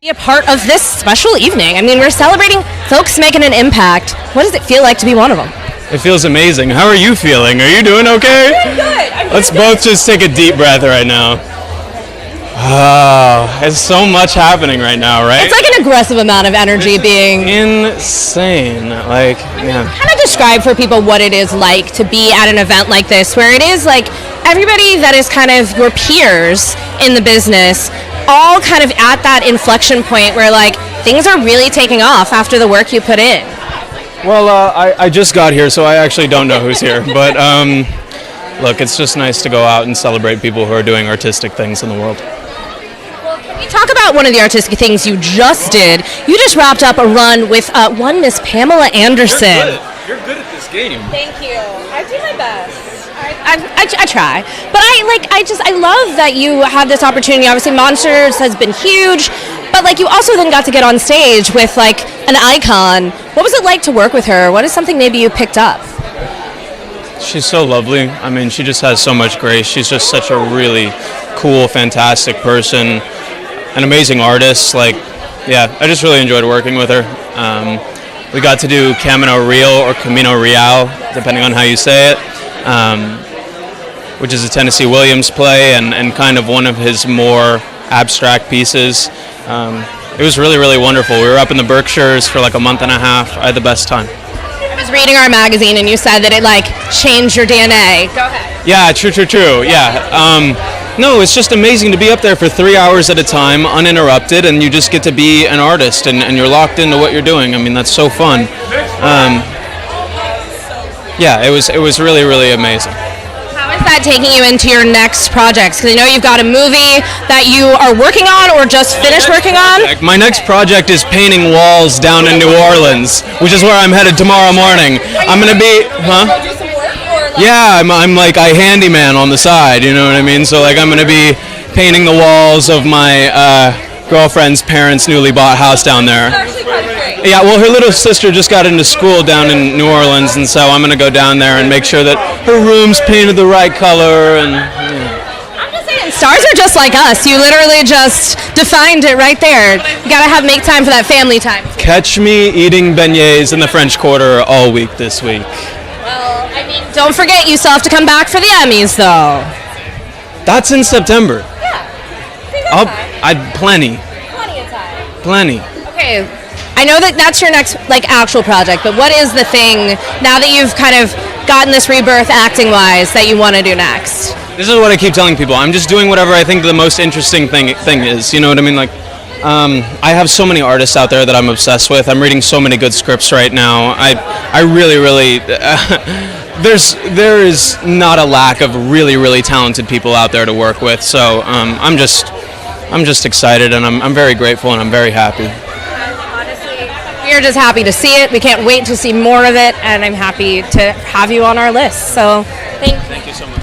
Be a part of this special evening. I mean, we're celebrating folks making an impact. What does it feel like to be one of them?
It feels amazing. How are you feeling? Are you doing okay?
I'm good.
Let's both just take a deep breath right now. Oh, there's so much happening right now, right?
It's like an aggressive amount of energy being
insane.
Kind of describe for people what it is like to be at an event like this, where it is like everybody that is kind of your peers in the business, all kind of at that inflection point where things are really taking off after the work you put in.
Well, I just got here, so I actually don't know who's here. But look, it's just nice to go out and celebrate people who are doing artistic things in the world.
Can we talk about one of the artistic things you just did? You just wrapped up a run with one Miss Pamela Anderson.
You're good at this game.
Thank you. I do my best. I try, but I love that you had this opportunity. Obviously, Monsters has been huge, but you also then got to get on stage with an icon. What was it like to work with her? What is something maybe you picked up?
She's so lovely. I mean, she just has so much grace. She's just such a really cool, fantastic person, an amazing artist. I just really enjoyed working with her. We got to do Camino Real or Camino Real, depending on how you say it. Which is a Tennessee Williams play and kind of one of his more abstract pieces. It was really, really wonderful. We were up in the Berkshires for a month and a half. I had the best time.
I was reading our magazine and you said that it changed your DNA. Go ahead.
Yeah, true. Yeah. No, it's just amazing to be up there for 3 hours at a time, uninterrupted, and you just get to be an artist and you're locked into what you're doing. I mean, that's so fun. Yeah, it was really, really amazing.
How is that taking you into your next projects? Because I know you've got a movie that you are working on or just finished working on.
My next project is painting walls down in New Orleans, which is where I'm headed tomorrow morning. I'm going to be, Yeah, I'm like a handyman on the side, you know what I mean? So I'm going to be painting the walls of my girlfriend's parents' newly bought house down there. Yeah, well, her little sister just got into school down in New Orleans, and so I'm going to go down there and make sure that her room's painted the right color. And
I'm just saying, stars are just like us. You literally just defined it right there. You got to make time for that family time.
Catch me eating beignets in the French Quarter all week this week.
Well, I mean, don't forget, you still have to come back for the Emmys, though.
That's in September.
Yeah.
Plenty.
Plenty of time.
Plenty.
Okay. I know that that's your next actual project, but what is the thing now that you've kind of gotten this rebirth acting wise that you want to do next?
This is what I keep telling people. I'm just doing whatever I think the most interesting thing is. You know what I mean? I have so many artists out there that I'm obsessed with. I'm reading so many good scripts right now. I really there is not a lack of really talented people out there to work with. So I'm just excited, and I'm very grateful, and I'm very happy.
We are just happy to see it. We can't wait to see more of it, and I'm happy to have you on our list. So
Thank you so much.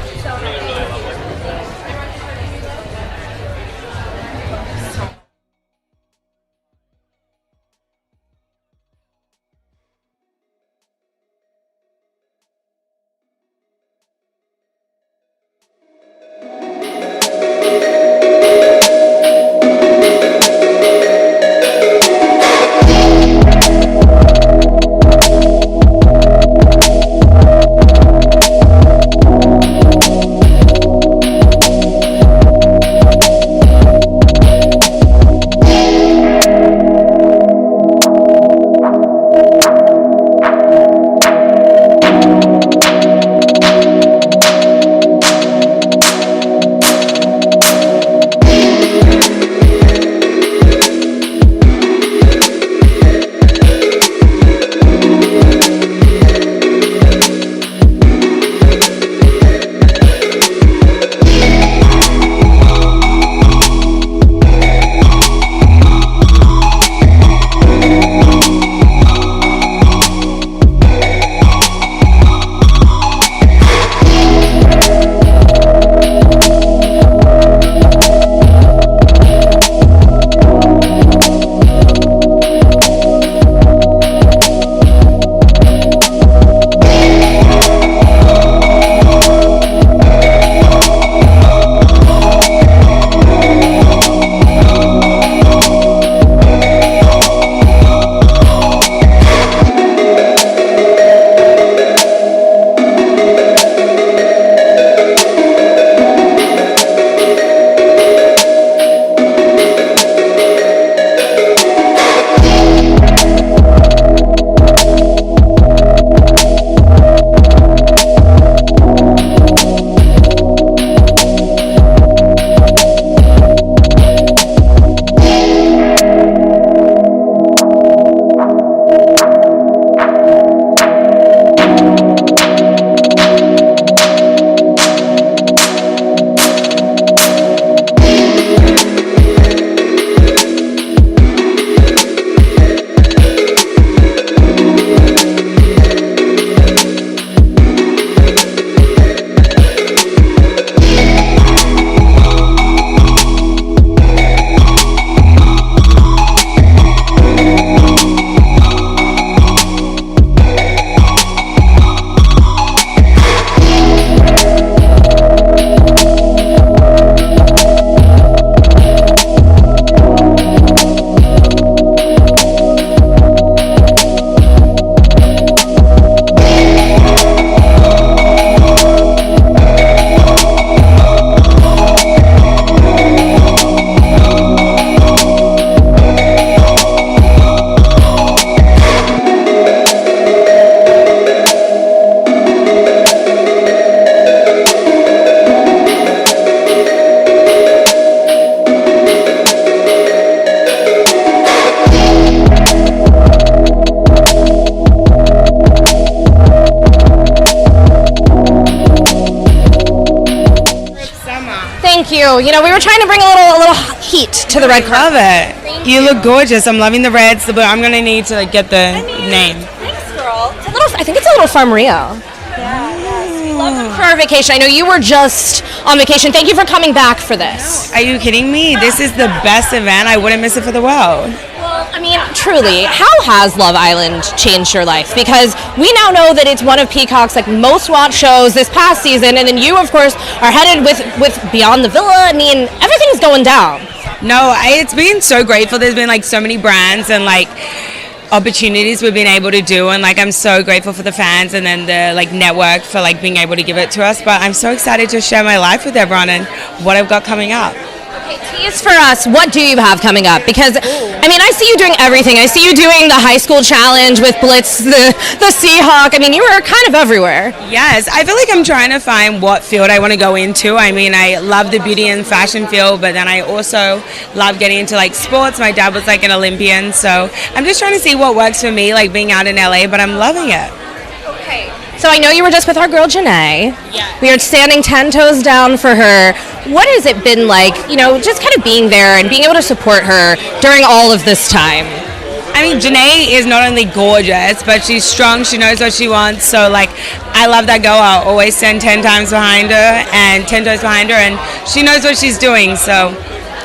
Thank you. You know, we were trying to bring a little heat to the red carpet.
Love it. You look gorgeous. I'm loving the reds, but I'm gonna need to get the name.
Thanks, girl. It's a little. I think it's a little from Rio. We love them for our vacation. I know you were just on vacation. Thank you for coming back for this.
Are you kidding me? This is the best event. I wouldn't miss it for the world.
Well, I mean, truly, how has Love Island changed your life? Because we now know that it's one of Peacock's most watched shows this past season, and then you, of course, are headed with Beyond the Villa. I mean, everything's going down.
No, it's been so grateful. There's been so many brands and opportunities we've been able to do, and I'm so grateful for the fans and then the network for being able to give it to us. But I'm so excited to share my life with everyone and what I've got coming up.
Okay, tee Tease for us, what do you have coming up? Because, I mean, I see you doing everything. I see you doing the high school challenge with Blitz, the Seahawk. I mean, you were kind of everywhere.
Yes, I feel like I'm trying to find what field I want to go into. I mean, I love the beauty and fashion field, but then I also love getting into like sports. My dad was like an Olympian, so I'm just trying to see what works for me, like being out in LA, but I'm loving it.
Okay. So I know you were just with our girl Janae. Yeah. We are standing 10 toes down for her. What has it been like, you know, just kind of being there and being able to support her during all of this time?
I mean, Janae is not only gorgeous, but she's strong. She knows what she wants. So, like, I love that girl. I'll always stand 10 times behind her and 10 toes behind her, and she knows what she's doing. So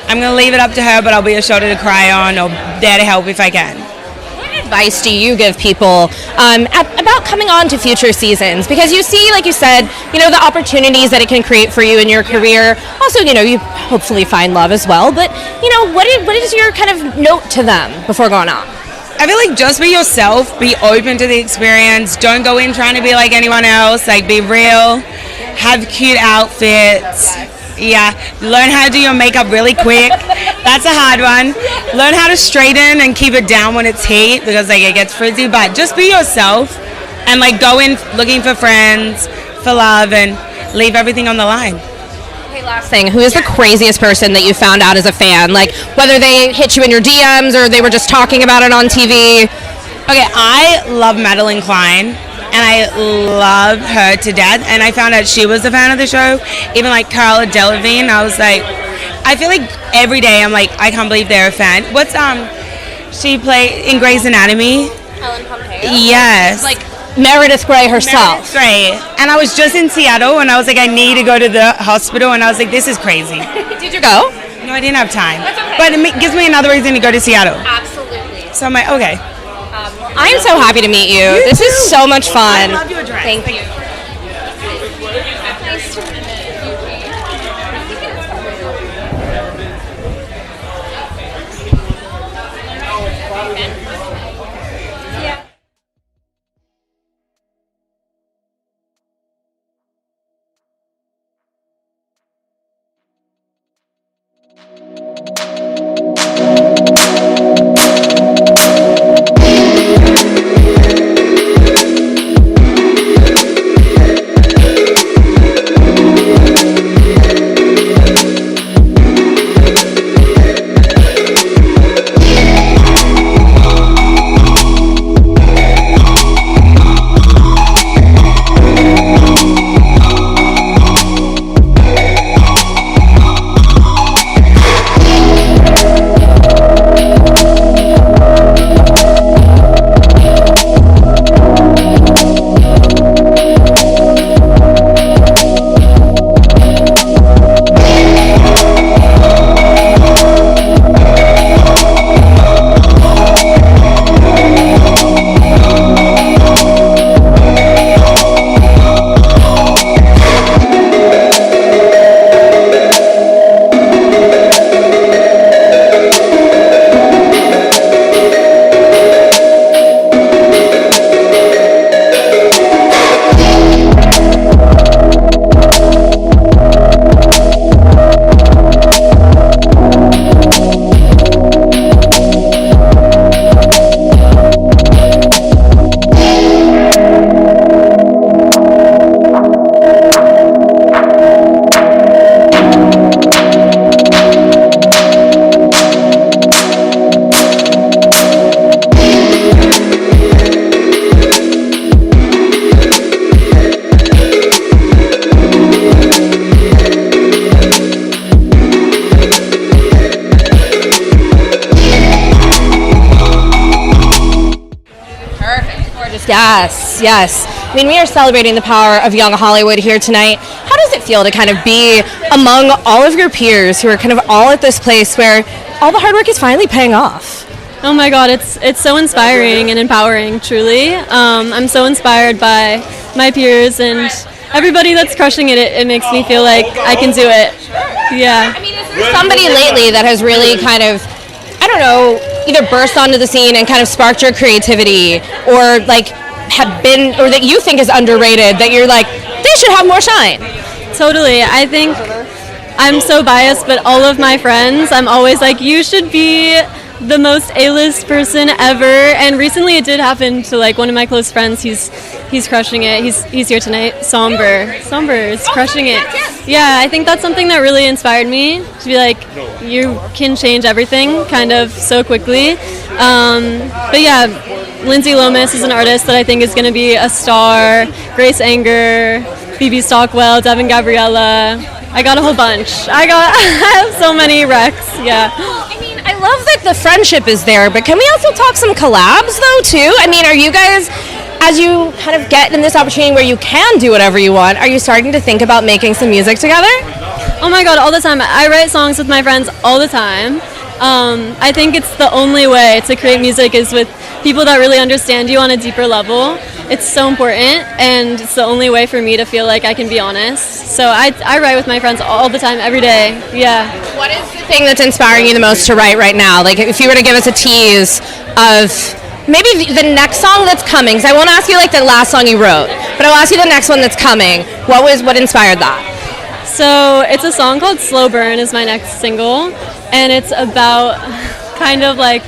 I'm going to leave it up to her, but I'll be a shoulder to cry on or there to help if I can.
Advice do you give people about coming on to future seasons? Because you see, like you said, you know, the opportunities that it can create for you in your career. Also, you know, you hopefully find love as well. But, you know, what is your kind of note to them before going on?
I feel like just be yourself, be open to the experience. Don't go in trying to be like anyone else. Like, be real, have cute outfits. Yeah, learn how to do your makeup really quick. That's a hard one. Learn how to straighten and keep it down when it's heat because like it gets frizzy, but just be yourself and like go in looking for friends, for love, and leave everything on the line.
Okay, last thing. Who is the craziest person that you found out as a fan? Like whether they hit you in your DMs or they were just talking about it on TV?
Okay, I love Madeline Klein. And I love her to death. And I found out she was a fan of the show. Even like Cara Delevingne, I was like, I feel like every day I'm like, I can't believe they're a fan. What's she played in Grey's Anatomy?
Helen Pompeo.
Yes.
Like Meredith Grey herself.
Meredith Grey. And I was just in Seattle and I was like, I need to go to the hospital. And I was like, this is crazy.
Did you go?
No, I didn't have time. That's okay. But it gives me another reason to go to Seattle.
Absolutely.
So I'm like, okay.
I am so happy to meet you. This is so much fun.
I love your dress.
Thank you. Yes. I mean, we are celebrating the power of young Hollywood here tonight. How does it feel to kind of be among all of your peers who are kind of all at this place where all the hard work is finally paying off?
Oh my God, it's so inspiring and empowering, truly. I'm so inspired by my peers and everybody that's crushing it. It makes me feel like I can do it. Yeah.
I mean, is there somebody lately that has really kind of, I don't know, either burst onto the scene and kind of sparked your creativity or like have been, or that you think is underrated, that you're like, they should have more shine?
Totally. I think I'm so biased, but all of my friends, I'm always like, you should be the most A-list person ever. And recently it did happen to like one of my close friends. He's crushing it. He's here tonight. Somber is crushing it. Yeah, I think that's something that really inspired me to be like, you can change everything kind of so quickly. But yeah, Lindsay Lomas is an artist that I think is going to be a star. Grace Anger, Phoebe Stockwell, Devin Gabriella. I got a whole bunch. I have so many recs. Yeah.
I love that the friendship is there, but can we also talk some collabs though too? I mean, are you guys, as you kind of get in this opportunity where you can do whatever you want, are you starting to think about making some music together?
Oh my god, all the time. I write songs with my friends all the time. I think it's the only way to create music is with people that really understand you on a deeper level. It's so important, and it's the only way for me to feel like I can be honest. So I write with my friends all the time, every day. Yeah.
What is the thing that's inspiring you the most to write right now? Like, if you were to give us a tease of maybe the next song that's coming, because I won't ask you like the last song you wrote, but I'll ask you the next one that's coming. What inspired that?
So it's a song called Slow Burn is my next single, and it's about kind of like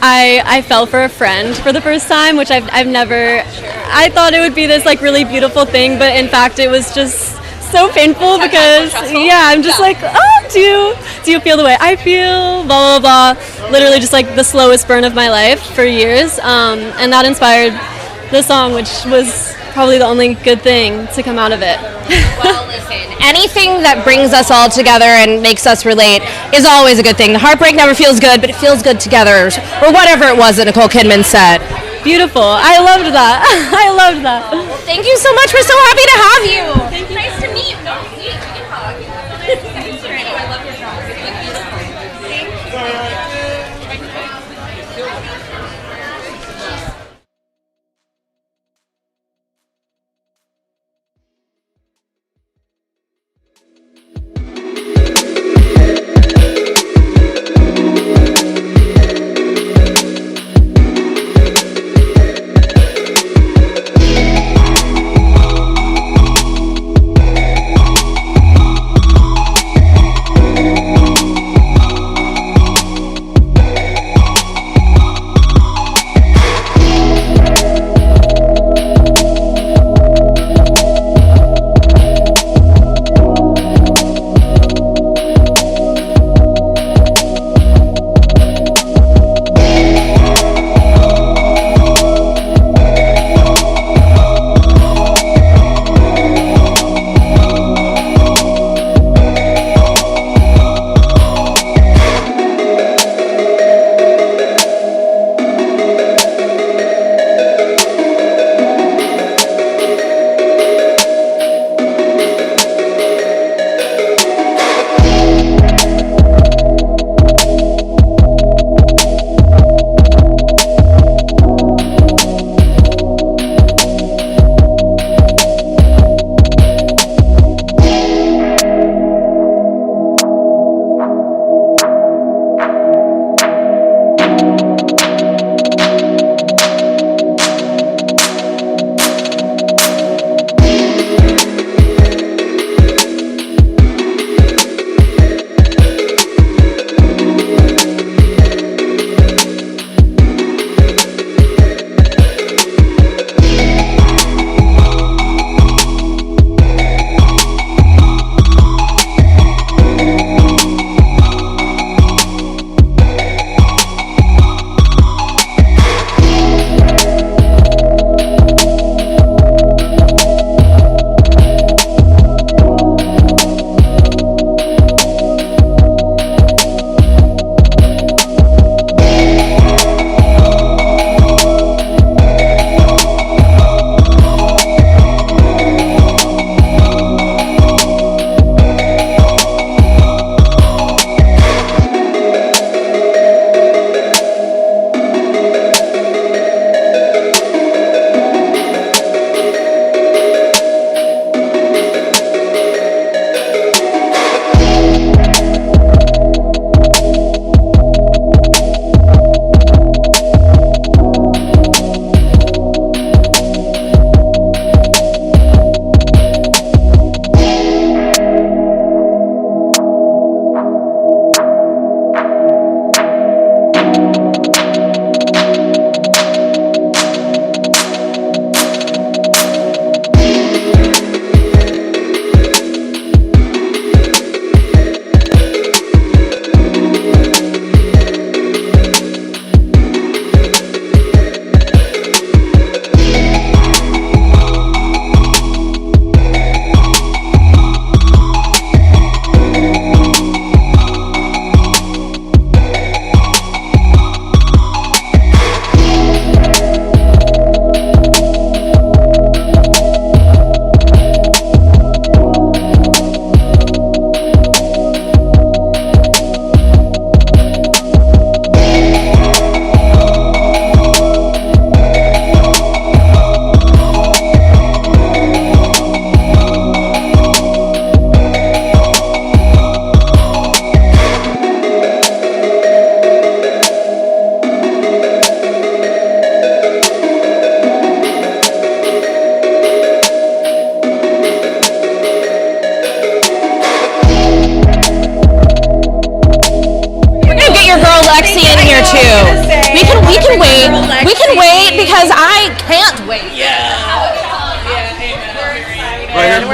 I fell for a friend for the first time, which I've never, I thought it would be this like really beautiful thing, but in fact it was just so painful because I'm just like, oh, do you feel the way I feel, blah blah blah, literally just like the slowest burn of my life for years, and that inspired the song, which was probably the only good thing to come out of it.
Well, listen, anything that brings us all together and makes us relate is always a good thing. The heartbreak never feels good, but it feels good together, or whatever it was that Nicole Kidman said.
Beautiful. I loved that. I loved that.
Well, thank you so much. We're so happy to have you.
Thank you.
Nice to meet you. No, we can hug. Nice to meet you. I love your job. Thank you.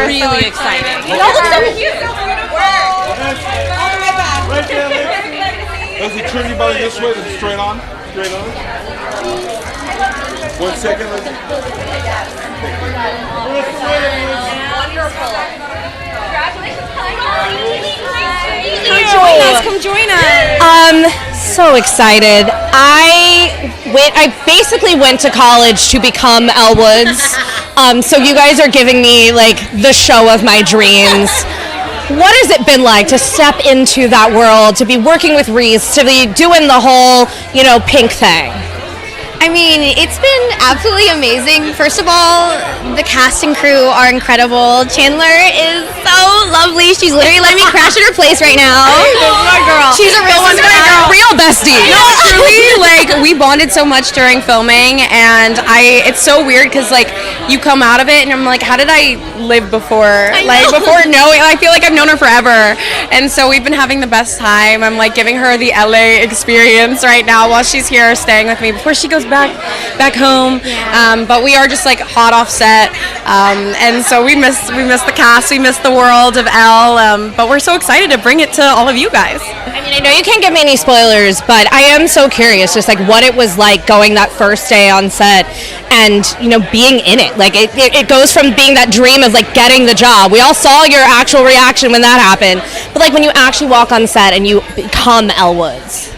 really exciting.
You all look so cute.
Right there, let's see, turn your body this way, then straight on. Straight on. 1 second.
Come join us. So excited. I basically went to college to become Elle Woods. So you guys are giving me like the show of my dreams. What has it been like to step into that world, to be working with Reese, to be doing the whole, pink thing?
I mean, it's been absolutely amazing. First of all, the cast and crew are incredible. Chandler is so lovely. She's literally letting me crash at her place right now.
That's my girl.
She's a real one.
Real bestie.
No, truly, like, we bonded so much during filming, and it's so weird because, like, you come out of it, and I'm like, how did I live before? Before knowing, I feel like I've known her forever. And so we've been having the best time. I'm, like, giving her the LA experience right now while she's here staying with me before she goes back home. But we are just, like, hot off set. And so we miss the cast, we miss the world of Elle, but we're so excited to bring it to all of you guys.
I mean, I know you can't give me any spoilers, but I am so curious, just like what it was like going that first day on set and, being in it. Like it goes from being that dream of like getting the job. We all saw your actual reaction when that happened, but like when you actually walk on set and you become Elle Woods.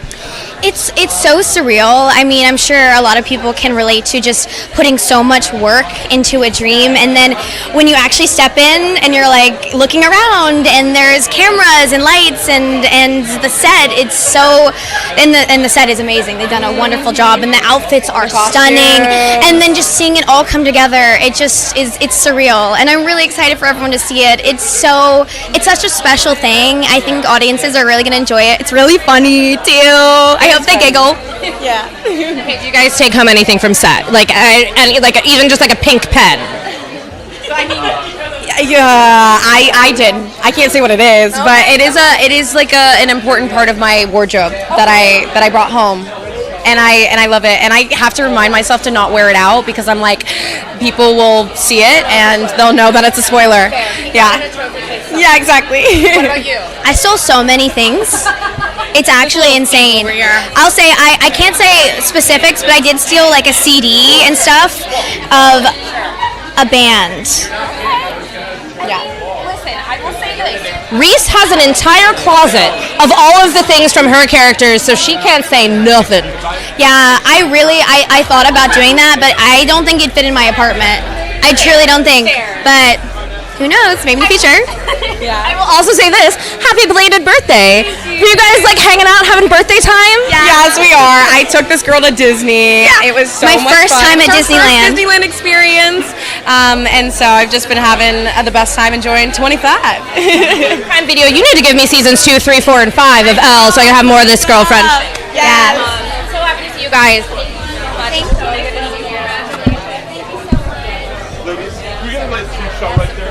It's so surreal. I mean, I'm sure a lot of people can relate to just putting so much work into a dream, and then when you actually step in and you're like looking around and there's cameras and lights and the set, it's so and the set is amazing. They've done a wonderful job and the outfits are stunning, and then just seeing it all come together, it's surreal, and I'm really excited for everyone to see it. It's such a special thing. I think audiences are really going to enjoy it. It's really funny too. I hope they giggle.
Yeah. Okay, do you guys take home anything from set? Like, even just like a pink pen?
Yeah, I did. I can't say what it is, but it is like an important part of my wardrobe that I brought home. And I love it, and I have to remind myself to not wear it out because I'm like, people will see it and they'll know that it's a spoiler. Yeah, exactly.
What about you? I stole so many things. It's actually insane. I'll say I can't say specifics, but I did steal like a CD and stuff of a band.
Yeah. Listen, I will say this. Reese has an entire closet of all of the things from her characters, so she can't say nothing.
Yeah, I thought about doing that, but I don't think it'd fit in my apartment. I truly don't think. But who knows? Maybe in the future.
Yeah. I will also say this: happy belated birthday! Are you guys like hanging out, having birthday time?
Yeah. Yes, we are. I took this girl to Disney. Yeah. It was so much fun.
My first time at Disneyland.
First Disneyland experience. And so I've just been having the best time enjoying 25.
Prime Video, you need to give me seasons 2, 3, 4, and 5 of Elle so I can have more of this girlfriend.
Yes.
So happy to see you guys.
Thank you.
Ladies, can we get a nice street shot right there?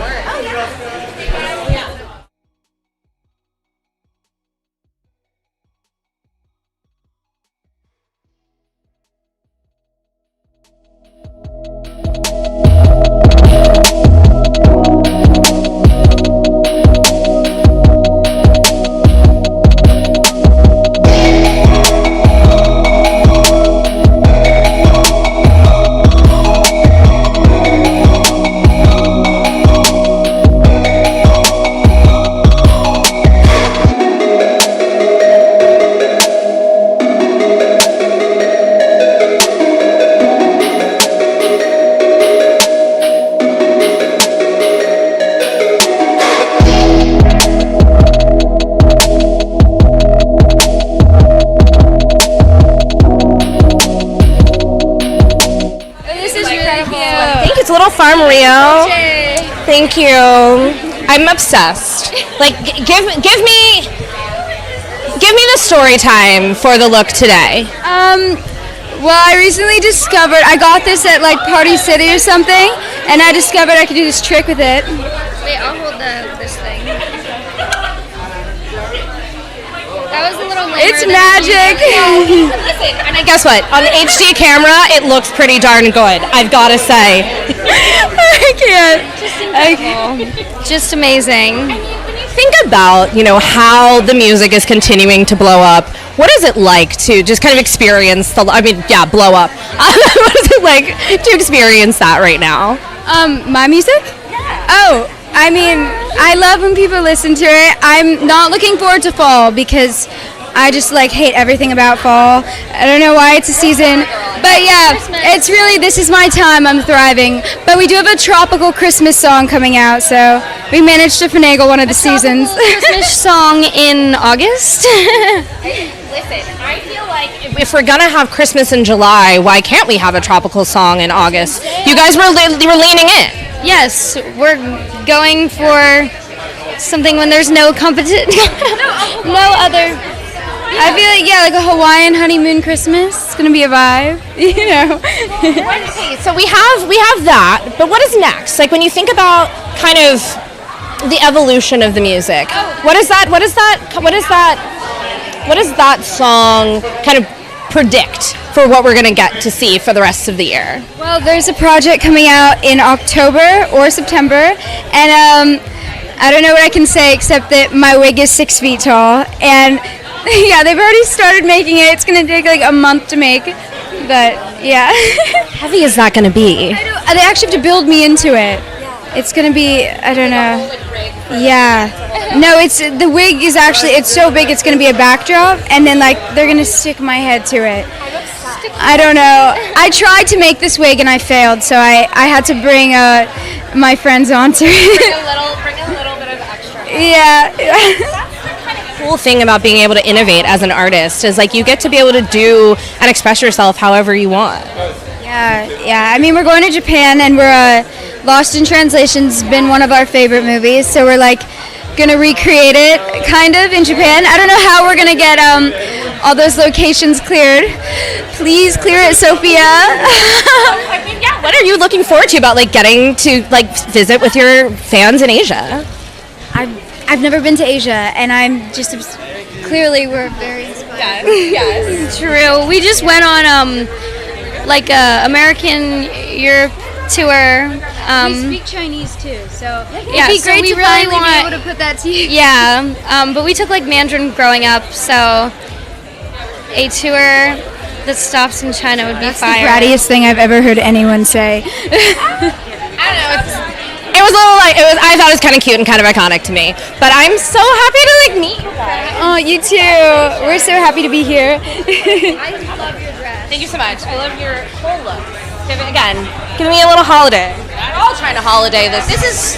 Farm Rio. Thank you. I'm obsessed. Like, give me the story time for the look today.
Well, I recently discovered I got this at like Party City or something, and I discovered I could do this trick with it.
Wait, I'll hold this thing. That was a little lamer.
It's magic.
Listen, I mean, guess what? On the HD camera, it looks pretty darn good. I've got to say.
I can't.
Just amazing.
Think about, how the music is continuing to blow up. What is it like to just kind of experience blow up? What is it like to experience that right now?
My music? Oh, I mean, I love when people listen to it. I'm not looking forward to fall because I just hate everything about fall. I don't know why it's a season, but yeah, it's really, this is my time. I'm thriving. But we do have a tropical Christmas song coming out, so we managed to finagle one of the seasons.
Christmas song in August? Listen, I feel like if we're gonna have Christmas in July, why can't we have a tropical song in August? You guys were leaning in.
Yes, we're going for something when there's no competition. No other. I feel like a Hawaiian honeymoon Christmas. It's gonna be a vibe,
Okay, so we have that, but what is next? Like when you think about kind of the evolution of the music, what does that song kind of predict for what we're gonna get to see for the rest of the year?
Well, there's a project coming out in October or September, and I don't know what I can say except that my wig is 6 feet tall, and yeah, they've already started making it. It's going to take a month to make, but yeah.
How heavy is that going to be?
They actually have to build me into it. It's going to be, I don't know. Yeah. No, the wig is actually, it's so big it's going to be a backdrop, and then they're going to stick my head to it. I don't know. I tried to make this wig and I failed, so I had to bring my friends onto it.
Bring a little bit of extra.
Yeah.
Cool thing about being able to innovate as an artist is you get to be able to do and express yourself however you want.
Yeah. I mean, we're going to Japan, and we're Lost in Translation's been one of our favorite movies, so we're gonna recreate it kind of in Japan. I don't know how we're gonna get all those locations cleared. Please clear it, Sophia.
What are you looking forward to about getting to visit with your fans in Asia?
I've never been to Asia, and I'm just clearly we're very inspired.
Yes. True. We just went on a American Europe tour.
We speak Chinese too, so
yeah,
it'd be great
we
to
really
finally be able to put that to you.
Yeah, but we took Mandarin growing up, so a tour that stops in China would be fire.
That's the brattiest thing I've ever heard anyone say.
I don't know. It was a little I thought it was kind of cute and kind of iconic to me. But I'm so happy to meet you guys.
Oh, you too. We're so happy to be here.
I love your dress. Thank you so much. I love your whole look. Again, give me a little holiday. We're all trying to holiday this.
This is.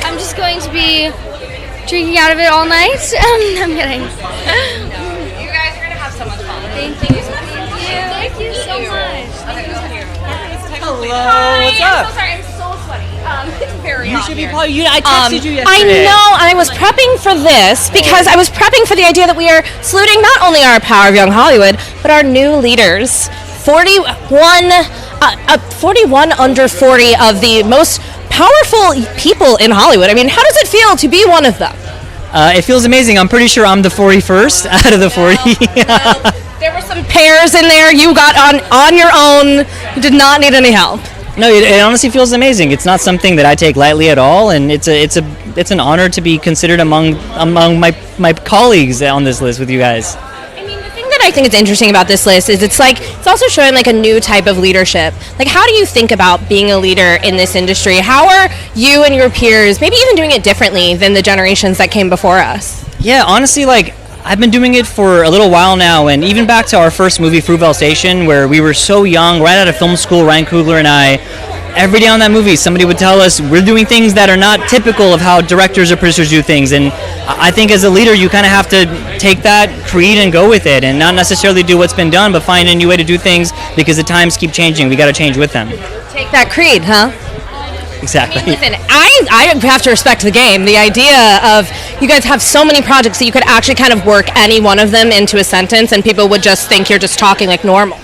I'm just going to be drinking out of it all night. I'm kidding.
You guys are gonna have so much fun.
Thank you. Thank you so much.
Hello, what's up?
I'm so sorry, I'm so sweaty. It's very
You
hot
should
here.
be probably. I texted you
I
yesterday.
know, and I was prepping for this because I was prepping for the idea that we are saluting not only our Power of Young Hollywood, but our new leaders. 41 under 40 of the most powerful people in Hollywood. I mean, how does it feel to be one of them?
It feels amazing. I'm pretty sure I'm the 41st out of the 40.
There were some pairs in there. You got on your own. You did not need any help.
No, it honestly feels amazing. It's not something that I take lightly at all, and it's an honor to be considered among my colleagues on this list with you guys.
I think it's interesting about this list is it's also showing a new type of leadership. How do you think about being a leader in this industry? How are you and your peers maybe even doing it differently than the generations that came before us?
Yeah, honestly, I've been doing it for a little while now, and even back to our first movie, Fruitvale Station, where we were so young, right out of film school, Ryan Coogler and I, every day on that movie, somebody would tell us we're doing things that are not typical of how directors or producers do things. And I think as a leader, you kind of have to take that creed and go with it, and not necessarily do what's been done, but find a new way to do things because the times keep changing. We got to change with them.
Take that creed, huh?
Exactly.
Listen, I have to respect the game. The idea of you guys have so many projects that you could actually kind of work any one of them into a sentence and people would just think you're just talking like normal.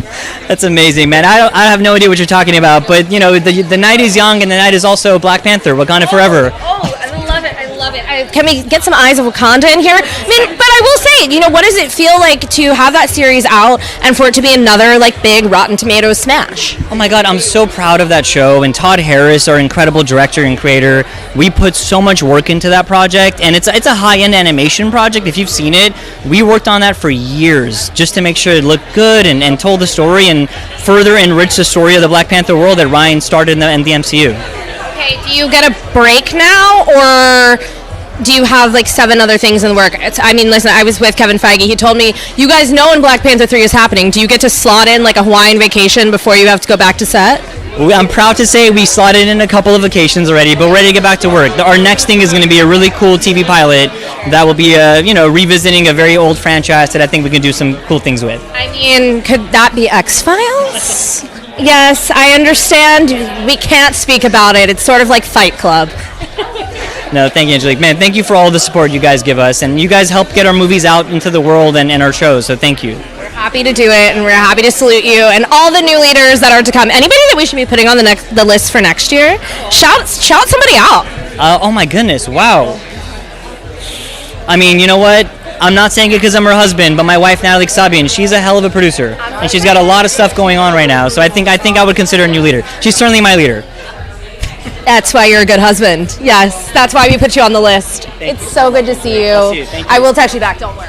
That's amazing, man. I have no idea what you're talking about, but the night is young and the night is also Black Panther, Wakanda Forever.
Oh, I love it. I love it. Can we get some Eyes of Wakanda in here? I mean, but I will say, what does it feel like to have that series out and for it to be another big Rotten Tomatoes smash?
Oh my God, I'm so proud of that show, and Todd Harris, our incredible director and creator, we put so much work into that project, and it's a high-end animation project. If you've seen it, we worked on that for years just to make sure it looked good and told the story and further enrich the story of the Black Panther world that Ryan started in the MCU.
Okay, do you get a break now, or do you have 7 other things in the work? Listen, I was with Kevin Feige. He told me, you guys know when Black Panther 3 is happening. Do you get to slot in a Hawaiian vacation before you have to go back to set?
I'm proud to say we slotted in a couple of vacations already, but we're ready to get back to work. Our next thing is going to be a really cool TV pilot that will be, revisiting a very old franchise that I think we can do some cool things with.
Could that be X-Files? Yes, I understand. We can't speak about it. It's sort of like Fight Club.
No, thank you, Angelique. Man, thank you for all the support you guys give us, and you guys help get our movies out into the world and our shows, so thank you.
We're happy to do it, and we're happy to salute you and all the new leaders that are to come. Anybody that we should be putting on the list for next year, shout somebody out.
Oh my goodness, wow. You know what? I'm not saying it because I'm her husband, but my wife, Natalie Sabian, she's a hell of a producer, and she's got a lot of stuff going on right now, so I think I would consider her a new leader. She's certainly my leader.
That's why you're a good husband. Yes, that's why we put you on the list. It's so good to see you.
I'll see you. Thank you.
I will text you back, don't worry.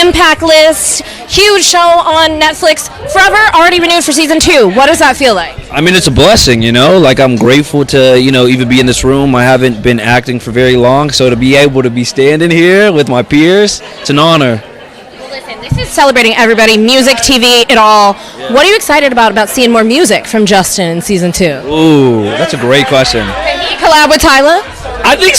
Impact List, huge show on Netflix, forever already renewed for season 2. What does that feel like?
It's a blessing, I'm grateful to, even be in this room. I haven't been acting for very long, so to be able to be standing here with my peers, it's an honor.
Well, listen, this is celebrating everybody, music, TV, it all. Yeah. What are you excited about seeing more music from Justin in season 2?
Ooh, that's a great question.
Can he collab with Tyla?
I think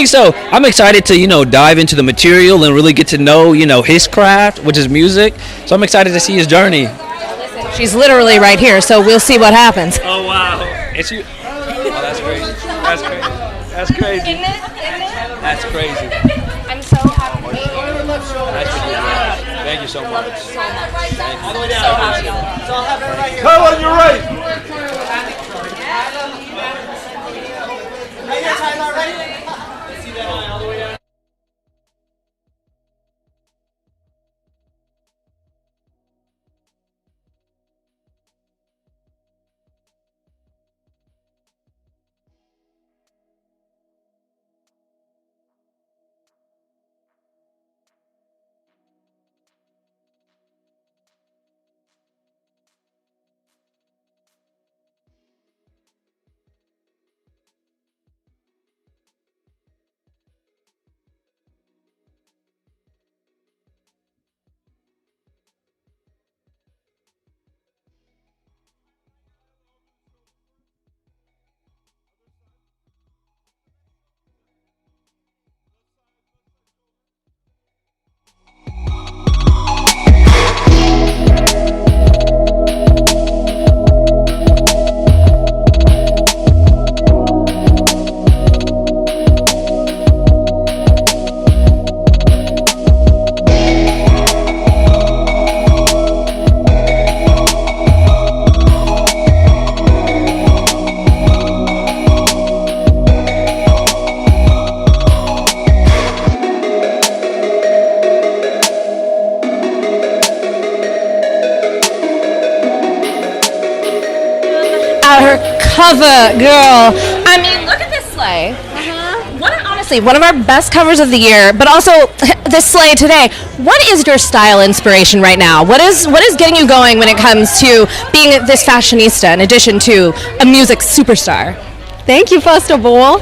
so. I'm excited to, dive into the material and really get to know, his craft, which is music. So I'm excited to see his journey.
She's literally right here, so we'll see what happens.
Oh, wow. It's you. Oh, that's crazy. That's crazy.
Isn't it?
That's crazy.
I'm so happy to be here.
Thank you so much.
All the way down. So happy.
So I'll have everybody here. Tyla, you're right. Right here, Tyla, right here. See that line all the way down.
Her cover, girl. I mean, look at this sleigh. Honestly, one of our best covers of the year, but also this sleigh today. What is your style inspiration right now? What is getting you going when it comes to being this fashionista in addition to a music superstar?
Thank you, first of all.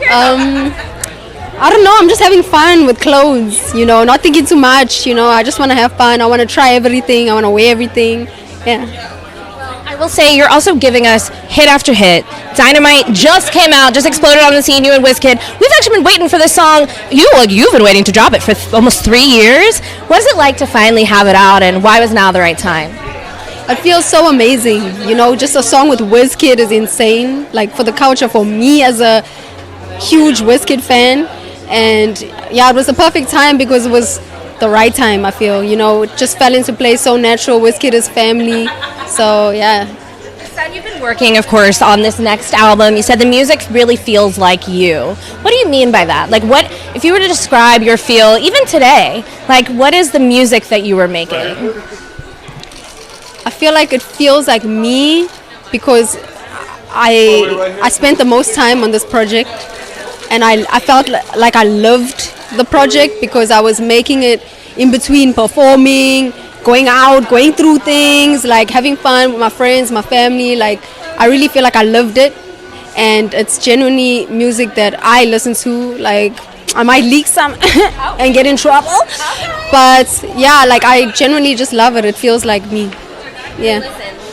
I don't know, I'm just having fun with clothes, not thinking too much, I just want to have fun. I want to try everything. I want to wear everything. Yeah.
I will say you're also giving us hit after hit. Dynamite just came out, just exploded on the scene, you and WizKid. We've actually been waiting for this song. You've been waiting to drop it for almost 3 years. What is it like to finally have it out, and why was now the right time?
It feels so amazing. Just a song with WizKid is insane. Like, for the culture, for me as a huge WizKid fan. And yeah, it was the perfect time because it was the right time, I feel. It just fell into place so natural. WizKid is family. So, yeah.
You said you've been working, of course, on this next album. You said the music really feels like you. What do you mean by that? Like, what, if you were to describe your feel, even today, like, what is the music that you were making?
I feel like it feels like me because I spent the most time on this project, and I felt like I loved the project because I was making it in between performing, going out, going through things, like having fun with my friends, my family. Like, I really feel like I loved it, and it's genuinely music that I listen to. Like, I might leak some and get in trouble, but yeah, like, I genuinely just love it. It feels like me. Yeah.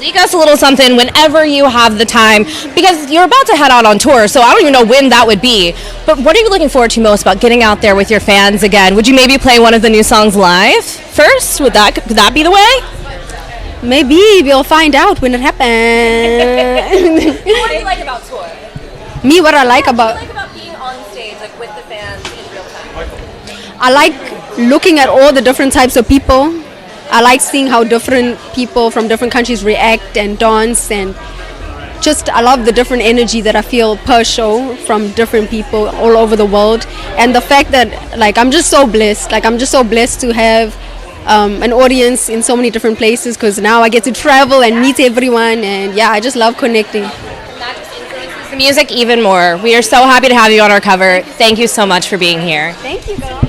Leak us a little something whenever you have the time, because you're about to head out on tour, so I don't even know when that would be. But what are you looking forward to most about getting out there with your fans again? Would you maybe play one of the new songs live first? Could that be the way?
Maybe we'll find out when it happens.
What do you like about tour?
Me, what I like about
being on stage, like with the fans in real time?
I like looking at all the different types of people. I like seeing how different people from different countries react and dance, and just I love the different energy that I feel per show from different people all over the world. And the fact that, like, I'm just so blessed. Like, I'm just so blessed to have an audience in so many different places, because now I get to travel and meet everyone, and yeah, I just love connecting.
That just influences the music even more. We are so happy to have you on our cover. Thank you so much for being here.
Thank you, girl.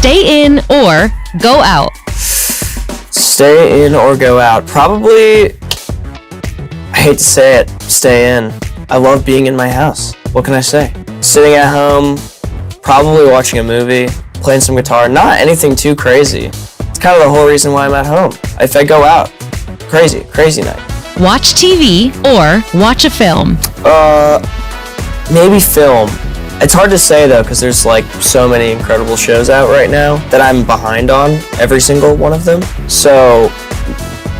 Stay in or go out?
Stay in or go out? Probably, I hate to say it, stay in. I love being in my house. What can I say? Sitting at home, probably watching a movie, playing some guitar, not anything too crazy. It's kind of the whole reason why I'm at home. If I go out, crazy night.
Watch TV or watch a film?
Maybe film. It's hard to say though, because there's like so many incredible shows out right now that I'm behind on every single one of them. So,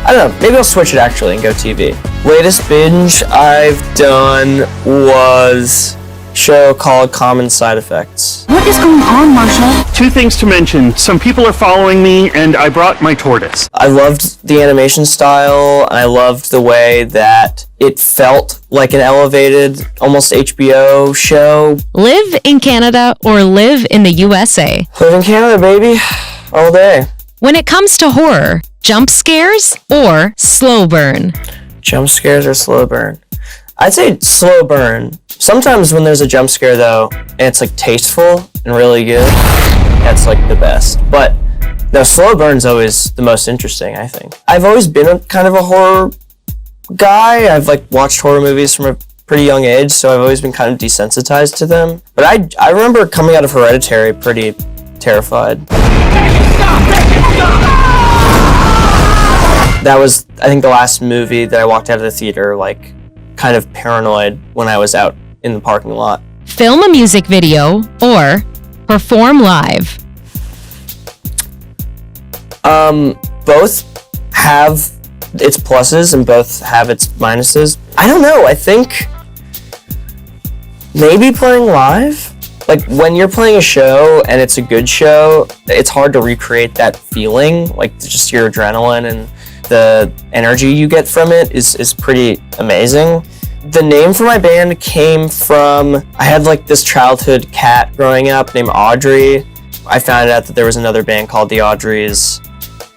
I don't know, maybe I'll switch it actually and go TV. Latest binge I've done was a show called Common Side Effects.
What is going on, Marsha? Two things to mention. Some people are following me, and I brought my tortoise.
I loved the animation style, and I loved the way that it felt like an elevated, almost HBO show.
Live in Canada or live in the USA?
Live in Canada, baby. All day.
When it comes to horror, jump scares or slow burn?
Jump scares or slow burn? I'd say slow burn. Sometimes when there's a jump scare though, and it's like tasteful and really good, that's like the best. But no, slow burn's always the most interesting, I think. I've always been a kind of a horror guy. I've like watched horror movies from a pretty young age, so I've always been kind of desensitized to them. But I remember coming out of Hereditary pretty terrified. That was, I think, the last movie that I walked out of the theater, like, kind of paranoid when I was out in the parking lot.
Film a music video or perform live?
Both have its pluses and both have its minuses. I don't know, I think maybe playing live? Like, when you're playing a show and it's a good show, it's hard to recreate that feeling, like just your adrenaline and the energy you get from it is pretty amazing. The name for my band came from, I had like this childhood cat growing up named Audrey. I found out that there was another band called the Audreys,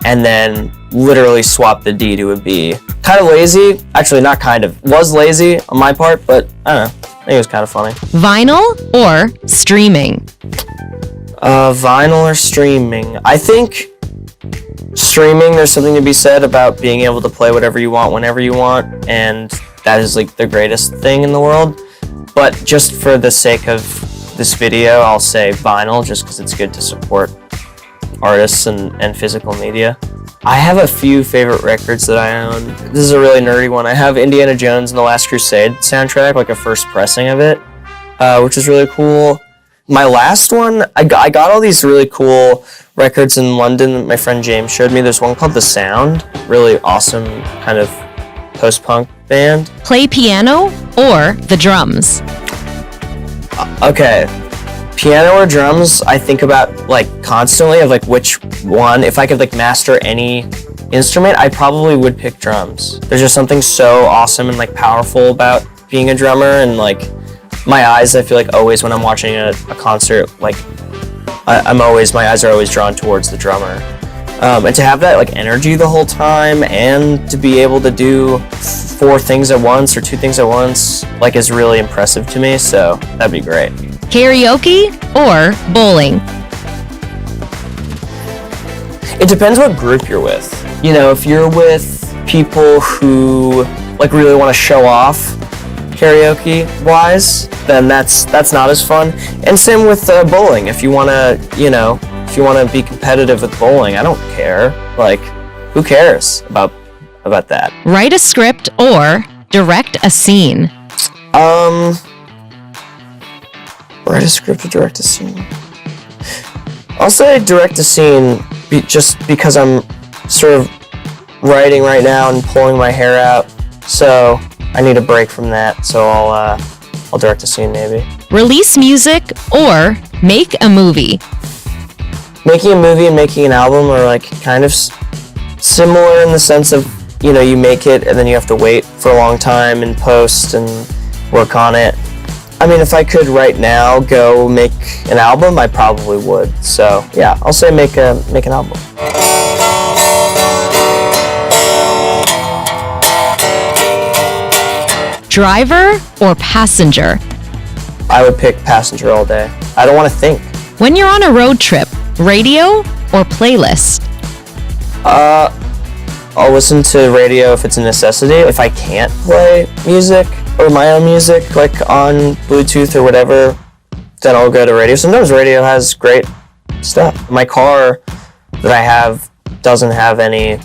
and then literally swapped the D to a B. Kind of lazy, actually not kind of, was lazy on my part, but I don't know, I think it was kind of funny.
Vinyl or streaming?
Vinyl or streaming? I think streaming, there's something to be said about being able to play whatever you want whenever you want, and that is like the greatest thing in the world. But just for the sake of this video, I'll say vinyl, just because it's good to support artists and physical media. I have a few favorite records that I own. This is a really nerdy one. I have Indiana Jones and the Last Crusade soundtrack, like a first pressing of it, which is really cool. My last one, I got all these really cool records in London that my friend James showed me. There's one called The Sound, really awesome kind of post-punk band.
Play piano or the drums?
Okay, piano or drums, I think about like constantly of like which one. If I could like master any instrument, I probably would pick drums. There's just something so awesome and like powerful about being a drummer, and like my eyes, I feel like always when I'm watching a concert, like my eyes are always drawn towards the drummer. And to have that like energy the whole time and to be able to do 4 things at once or 2 things at once, like, is really impressive to me, so that'd be great.
Karaoke or bowling?
It depends what group you're with. You know, if you're with people who like really want to show off karaoke wise, then that's not as fun. And same with bowling. If you want to be competitive with bowling, I don't care. Like, who cares about that?
Write a script or direct a scene?
Write a script or direct a scene? I'll say direct a scene just because I'm sort of writing right now and pulling my hair out, so I need a break from that, so I'll direct a scene maybe.
Release music or make a movie?
Making a movie and making an album are like kind of similar in the sense of, you know, you make it and then you have to wait for a long time and post and work on it. I mean, if I could right now go make an album, I probably would. So yeah, I'll say make an album.
Driver or passenger?
I would pick passenger all day. I don't want to think.
When you're on a road trip,
radio or playlist?
I'll listen to radio if it's a necessity. If I can't play music or my own music, like on Bluetooth or whatever, then I'll go to radio. Sometimes radio has great stuff. My car that I have doesn't have any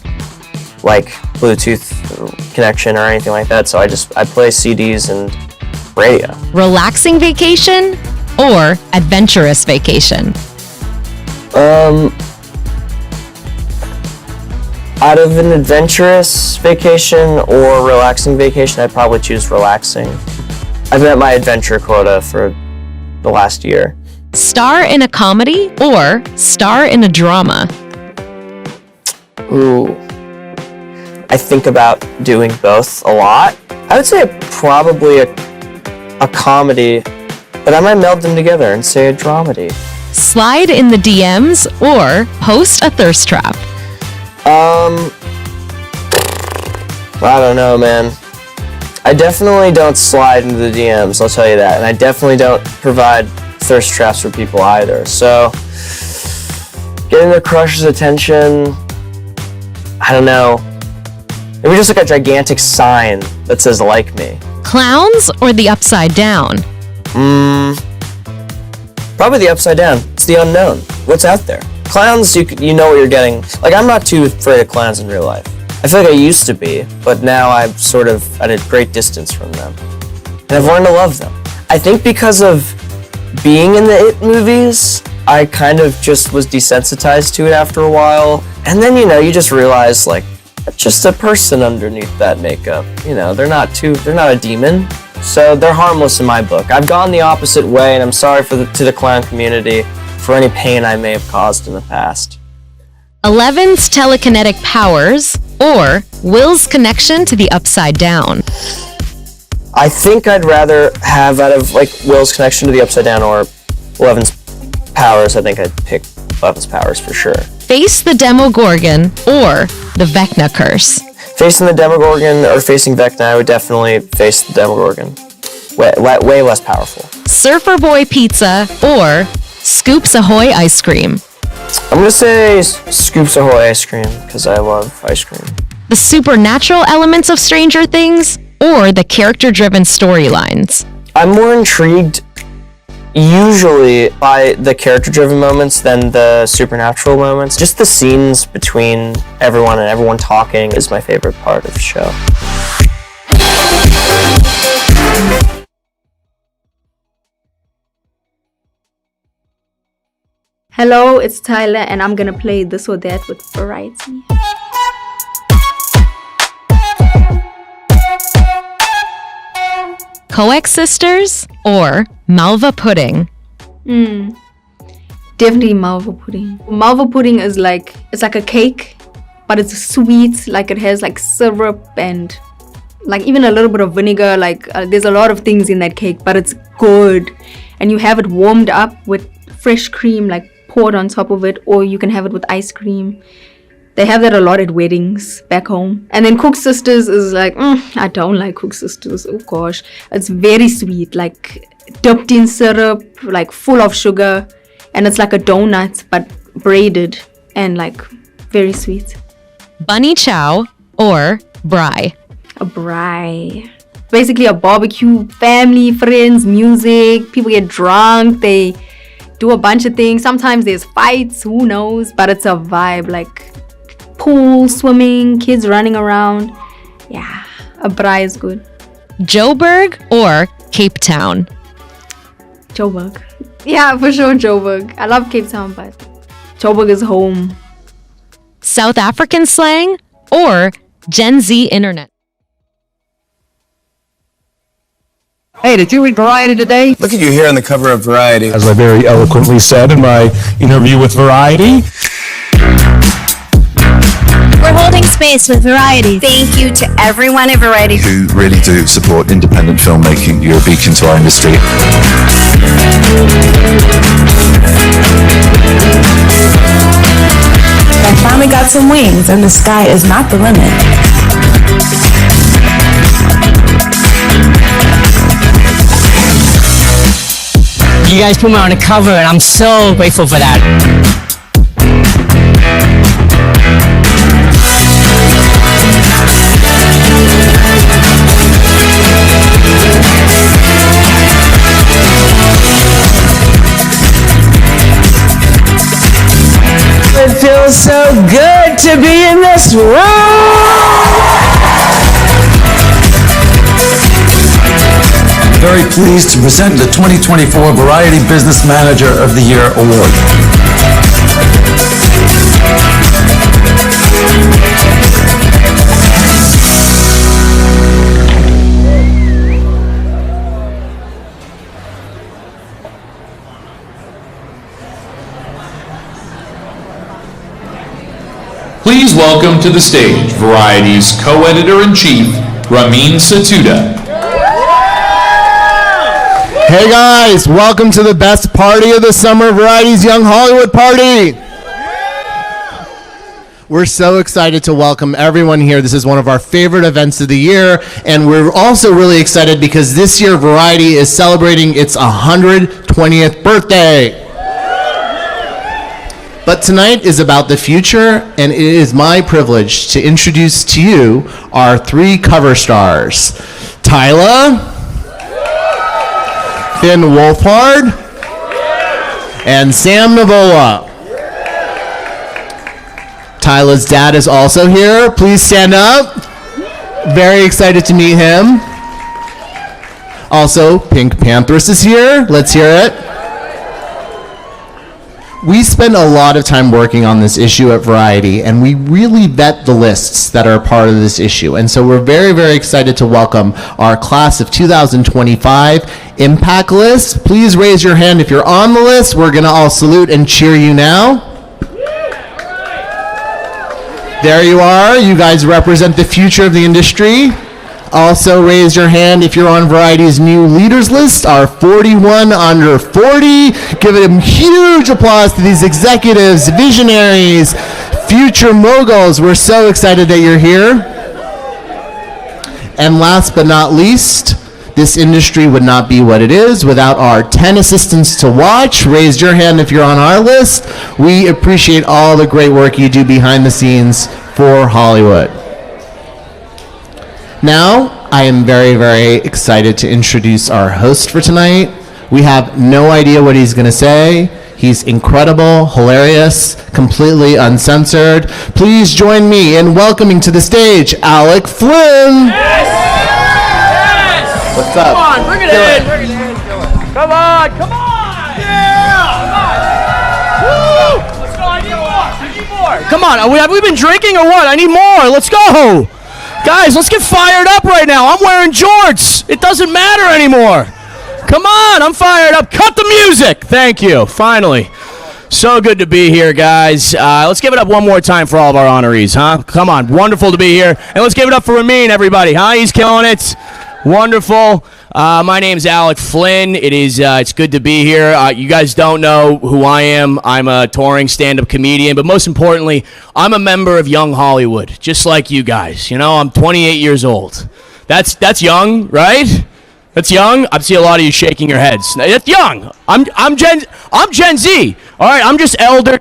like Bluetooth connection or anything like that, so I play CDs and radio.
Relaxing vacation or adventurous vacation?
Out of an adventurous vacation or relaxing vacation, I'd probably choose relaxing. I've met my adventure quota for the last year.
Star in a comedy or star in a drama?
Ooh. I think about doing both a lot. I would say probably a comedy, but I might meld them together and say a dramedy.
Slide in the DMs or host a thirst trap?
I don't know, man. I definitely don't slide into the DMs, I'll tell you that. And I definitely don't provide thirst traps for people either. So, getting the crush's attention, I don't know. Maybe just like a gigantic sign that says like me.
Clowns or the upside down?
Probably the upside down. It's the unknown. What's out there? Clowns, you know what you're getting. Like, I'm not too afraid of clowns in real life. I feel like I used to be, but now I'm sort of at a great distance from them. And I've learned to love them. I think because of being in the It movies, I kind of just was desensitized to it after a while. And then, you just realize, like, just a person underneath that makeup. They're not a demon. So they're harmless in my book. I've gone the opposite way, and I'm sorry to the clown community for any pain I may have caused in the past.
Eleven's telekinetic powers or Will's connection to the upside down?
I think I'd rather have out of like Will's connection to the upside down or Eleven's powers. I think I'd pick Eleven's powers for sure.
Face the Demogorgon or the Vecna curse?
Facing the Demogorgon or facing Vecna, I would definitely face the Demogorgon. Way less powerful.
Surfer Boy pizza or Scoops Ahoy ice cream?
I'm gonna say Scoops Ahoy ice cream because I love ice cream.
The supernatural elements of Stranger Things or the character-driven storylines?
I'm more intrigued usually by the character-driven moments than the supernatural moments. Just the scenes between everyone and everyone talking is my favorite part of the show.
Hello, it's Tyla, and I'm gonna play This or That with Variety.
Coex Sisters or Malva Pudding?
Definitely Malva pudding. Malva pudding is it's like a cake, but it's sweet. Like it has like syrup and like even a little bit of vinegar. There's a lot of things in that cake, but it's good. And you have it warmed up with fresh cream, like poured on top of it, or you can have it with ice cream. They have that a lot at weddings back home. And then Cook Sisters is I don't like Cook Sisters. Oh gosh, it's very sweet, like dipped in syrup, like full of sugar, and it's like a donut but braided and like very sweet.
Bunny Chow or Braai?
A braai. Basically a barbecue, family, friends, music, people get drunk, they do a bunch of things. Sometimes there's fights, who knows, but it's a vibe, like pool, swimming, kids running around. Yeah, a braai is good.
Joburg or Cape Town?
Joburg. Yeah, for sure Joburg. I love Cape Town, but Joburg is home.
South African slang or Gen Z internet?
Hey, did you read Variety today?
Look at you here on the cover of Variety.
As I very eloquently said in my interview with Variety.
We're holding space with Variety. Thank you to everyone at Variety
who really do support independent filmmaking. You're a beacon to our industry.
I finally got some wings and the sky is not the limit.
You guys put me on the cover and I'm so grateful for that.
feels so good to be in this room.
Very pleased to present the 2024 Variety Business Manager of the Year Award.
Please welcome to the stage Variety's co-editor-in-chief, Ramin Satuda.
Hey guys, welcome to the best party of the summer, Variety's Young Hollywood Party. We're so excited to welcome everyone here. This is one of our favorite events of the year, and we're also really excited because this year Variety is celebrating its 120th birthday. But tonight is about the future, and it is my privilege to introduce to you our three cover stars, Tyla, Finn Wolfhard, and Sam Nivola. Tyla's dad is also here. Please stand up. Very excited to meet him. Also, Pink Panthers is here. Let's hear it. We spend a lot of time working on this issue at Variety, and we really vet the lists that are part of this issue. And so we're very, very excited to welcome our class of 2025 Impact List. Please raise your hand if you're on the list. We're going to all salute and cheer you now. There you are. You guys represent the future of the industry. Also raise your hand if you're on Variety's new leaders list, our 41 under 40. Give it a huge applause to these executives, visionaries, future moguls. We're so excited that you're here. And last but not least, this industry would not be what it is without our 10 assistants to watch. Raise your hand if you're on our list. We appreciate all the great work you do behind the scenes for Hollywood. Now, I am very, very excited to introduce our host for tonight. We have no idea what he's going to say. He's incredible, hilarious, completely uncensored. Please join me in welcoming to the stage Alec Flynn.
Yes!
What's up?
Come on, bring it in. Bring it in. Come on, come on. Yeah! Woo! Let's go. I need more. I need more. Come on. Have we been drinking or what? I need more. Let's go. Guys, let's get fired up right now. I'm wearing jorts. It doesn't matter anymore. Come on, I'm fired up. Cut the music. Thank you. Finally. So good to be here, guys. Let's give it up one more time for all of our honorees, huh? Come on. Wonderful to be here. And let's give it up for Ramin, everybody, huh? He's killing it. Wonderful. My name's Alec Flynn. It's good to be here. You guys don't know who I am. I'm a touring stand-up comedian, but most importantly, I'm a member of Young Hollywood, just like you guys. You know, I'm 28 years old. That's young, right? That's young. I see a lot of you shaking your heads. That's young. I'm Gen Z. All right, I'm just elder.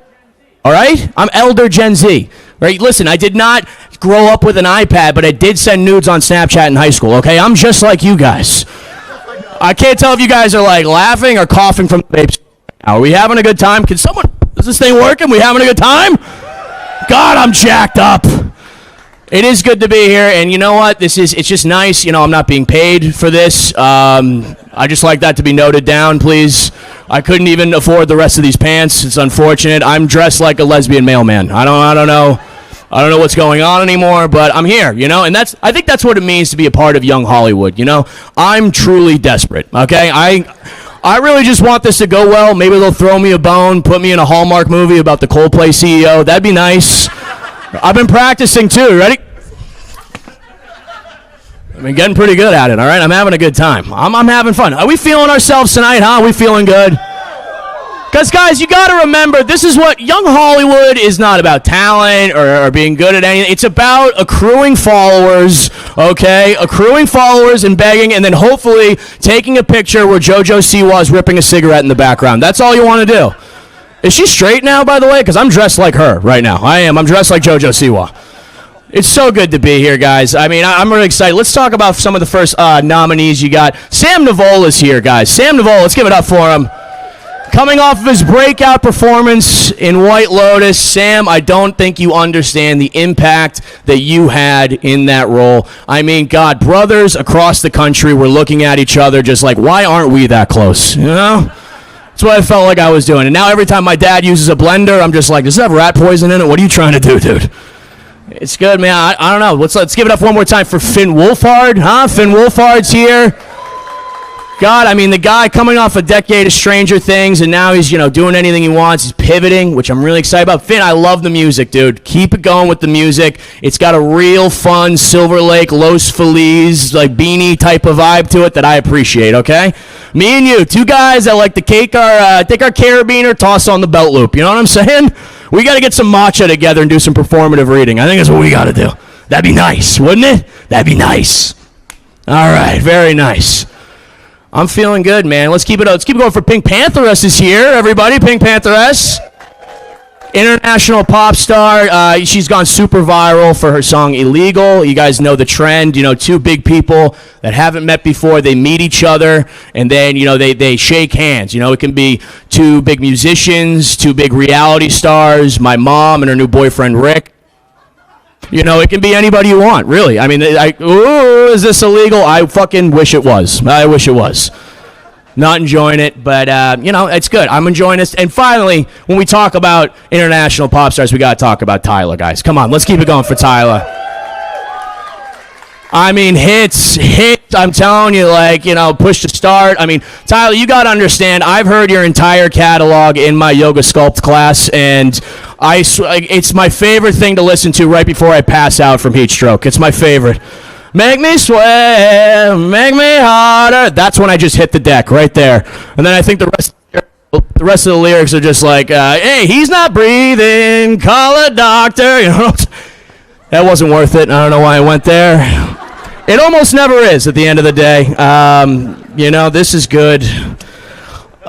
All right, I'm elder Gen Z. Right? Listen, I did not grow up with an iPad, but I did send nudes on Snapchat in high school. Okay, I'm just like you guys. I can't tell if you guys are like laughing or coughing from the vapes. Are we having a good time? Is this thing working? We having a good time? God, I'm jacked up. It is good to be here, and you know what? It's just nice. You know, I'm not being paid for this. I just like that to be noted down, please. I couldn't even afford the rest of these pants. It's unfortunate. I'm dressed like a lesbian mailman. I don't know what's going on anymore, but I'm here, you know, and I think that's what it means to be a part of Young Hollywood, you know. I'm truly desperate, okay? I really just want this to go well. Maybe they'll throw me a bone, put me in a Hallmark movie about the Coldplay CEO. That'd be nice. I've been practicing too. Ready? I've been getting pretty good at it, all right? I'm having a good time. I'm having fun. Are we feeling ourselves tonight, huh? Are we feeling good? Because, guys, you got to remember, this is what Young Hollywood is not about talent or being good at anything. It's about accruing followers, okay? Accruing followers and begging, and then hopefully taking a picture where JoJo Siwa is ripping a cigarette in the background. That's all you want to do. Is she straight now, by the way? Because I'm dressed like her right now. I am. I'm dressed like JoJo Siwa. It's so good to be here, guys. I mean, I'm really excited. Let's talk about some of the first nominees you got. Sam Nivola's here, guys. Sam Nivola, let's give it up for him. Coming off of his breakout performance in White Lotus, Sam, I don't think you understand the impact that you had in that role. I mean, God, brothers across the country were looking at each other just like, why aren't we that close, you know? That's what I felt like I was doing. And now every time my dad uses a blender, I'm just like, does it have rat poison in it? What are you trying to do, dude? It's good, man. I don't know. Let's give it up one more time for Finn Wolfhard, huh? Finn Wolfhard's here. God, I mean, the guy coming off a decade of Stranger Things, and now he's, doing anything he wants. He's pivoting, which I'm really excited about. Finn, I love the music, dude. Keep it going with the music. It's got a real fun Silver Lake, Los Feliz, like beanie type of vibe to it that I appreciate, okay? Me and you, two guys that like to take our carabiner, toss on the belt loop. You know what I'm saying? We got to get some matcha together and do some performative reading. I think that's what we got to do. That'd be nice, wouldn't it? That'd be nice. All right, very nice. I'm feeling good, man. Let's keep going for Pink Pantheress is here, everybody. Pink Pantheress. International pop star. She's gone super viral for her song Illegal. You guys know the trend. Two big people that haven't met before, they meet each other, and then, they shake hands. It can be two big musicians, two big reality stars, my mom and her new boyfriend, Rick. It can be anybody you want, really. I mean, is this illegal? I fucking wish it was. I wish it was. Not enjoying it, but, it's good. I'm enjoying this. And finally, when we talk about international pop stars, we got to talk about Tyla, guys. Come on, let's keep it going for Tyla. I mean, hits. I'm telling you, push to start. I mean, Tyla, you got to understand, I've heard your entire catalog in my yoga sculpt class, and it's my favorite thing to listen to right before I pass out from heat stroke. It's my favorite. Make me sweat, make me harder. That's when I just hit the deck right there. And then I think the rest of the lyrics are just like, hey, he's not breathing, call a doctor. That wasn't worth it. I don't know why I went there. It almost never is at the end of the day. This is good.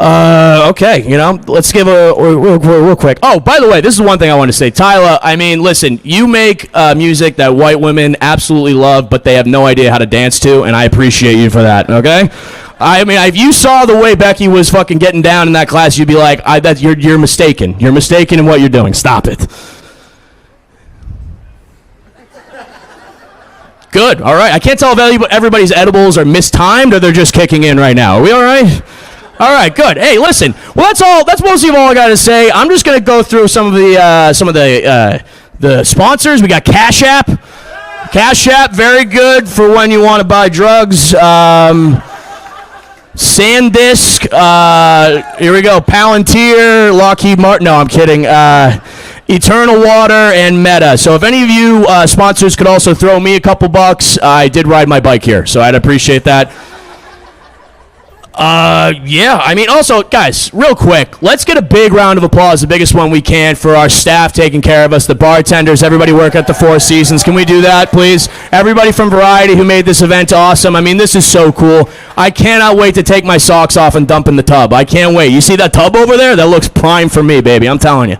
Okay, let's give a real quick. Oh, by the way, this is one thing I want to say. Tyla, I mean, listen, you make music that white women absolutely love, but they have no idea how to dance to, and I appreciate you for that, okay? I mean, if you saw the way Becky was fucking getting down in that class, you'd be like, you're mistaken. You're mistaken in what you're doing. Stop it. Good, all right. I can't tell if everybody's edibles are mistimed or they're just kicking in right now. Are we all right? All right, good. Hey, listen. Well, that's mostly all I got to say. I'm just gonna go through some of the sponsors. We got Cash App. Cash App, very good for when you want to buy drugs. SANDISK. Here we go. Palantir, Lockheed Martin. No, I'm kidding. Eternal Water and Meta. So if any of you sponsors could also throw me a couple bucks, I did ride my bike here, so I'd appreciate that. Yeah, I mean, also, guys, real quick, let's get a big round of applause, the biggest one we can, for our staff taking care of us, the bartenders, everybody work at the Four Seasons. Can we do that, please? Everybody from Variety who made this event awesome. I mean, this is so cool. I cannot wait to take my socks off and dump in the tub. I can't wait. You see that tub over there? That looks prime for me, baby. I'm telling you.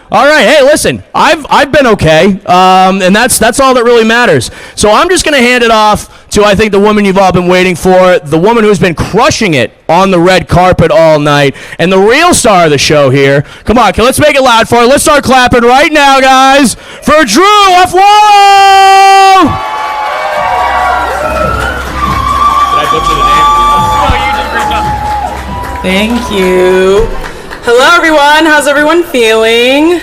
All right, hey, listen, I've been okay, and that's all that really matters. So I'm just going to hand it off to, I think, the woman you've all been waiting for, the woman who's been crushing it on the red carpet all night, and the real star of the show here. Come on, let's make it loud for her. Let's start clapping right now, guys, for Drew Afwalo! Did I butcher the name?
No, you did a great job. Thank you. Hello, everyone. How's everyone feeling?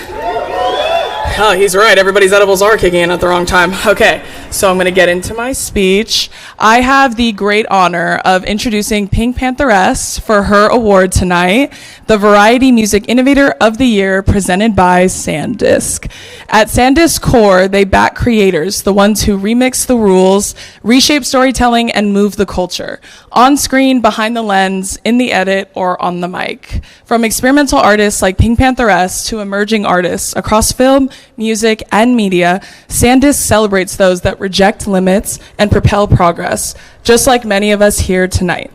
Oh, he's right. Everybody's edibles are kicking in at the wrong time. Okay, so I'm going to get into my speech. I have the great honor of introducing Pink Pantheress for her award tonight, the Variety Music Innovator of the Year, presented by SANDISK. At SANDISK core, they back creators, the ones who remix the rules, reshape storytelling, and move the culture. On screen, behind the lens, in the edit, or on the mic. From experimental artists like Pink Pantheress to emerging artists across film, music, and media, SANDISK celebrates those that reject limits and propel progress, just like many of us here tonight.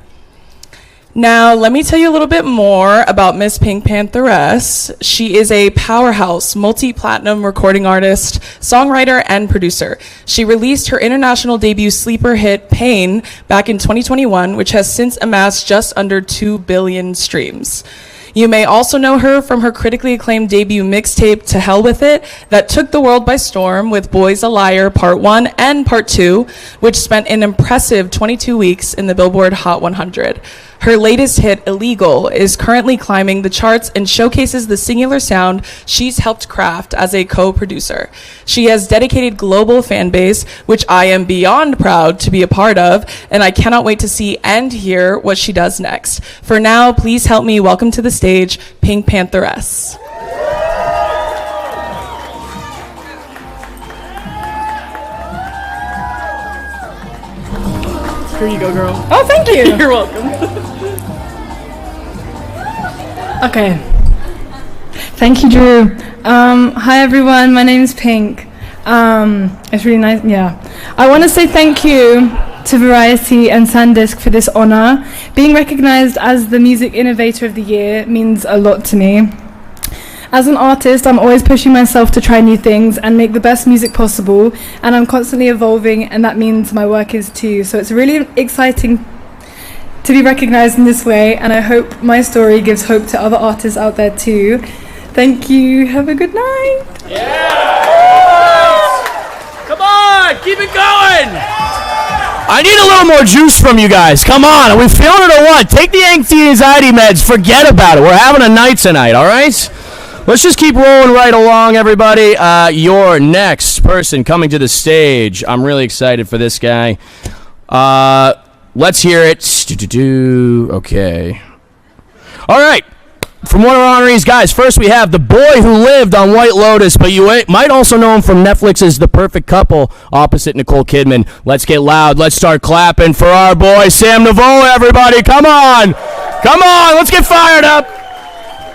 Now, let me tell you a little bit more about Miss Pink Pantheress. She is a powerhouse, multi-platinum recording artist, songwriter, and producer. She released her international debut sleeper hit, Pain, back in 2021, which has since amassed just under 2 billion streams. You may also know her from her critically acclaimed debut mixtape, To Hell With It, that took the world by storm with Boy's a Liar Part 1 and Part 2, which spent an impressive 22 weeks in the Billboard Hot 100. Her latest hit, Illegal, is currently climbing the charts and showcases the singular sound she's helped craft as a co-producer. She has dedicated global fan base, which I am beyond proud to be a part of, and I cannot wait to see and hear what she does next. For now, please help me welcome to the stage Pink Pantheress. Here you go, girl.
Oh, thank you.
You're welcome.
Okay. Thank you, Drew. Hi, everyone. My name is Pink. It's really nice. Yeah. I want to say thank you to Variety and SANDISK for this honor. Being recognized as the Music Innovator of the Year means a lot to me. As an artist, I'm always pushing myself to try new things and make the best music possible, and I'm constantly evolving, and that means my work is too. So it's really exciting to be recognized in this way, and I hope my story gives hope to other artists out there too. Thank you. Have a good night.
Come on, keep it going. I need a little more juice from you guys. Come on, are we feeling it or what? Take the anxiety meds. Forget about it. We're having a night tonight, all right? Let's just keep rolling right along, everybody. Your next person coming to the stage. I'm really excited for this guy. Let's hear it. Okay. All right. From one of our honorees, guys, first we have the boy who lived on White Lotus, but you might also know him from Netflix's The Perfect Couple, opposite Nicole Kidman. Let's get loud. Let's start clapping for our boy, Sam Nivola, everybody. Come on. Come on. Let's get fired up.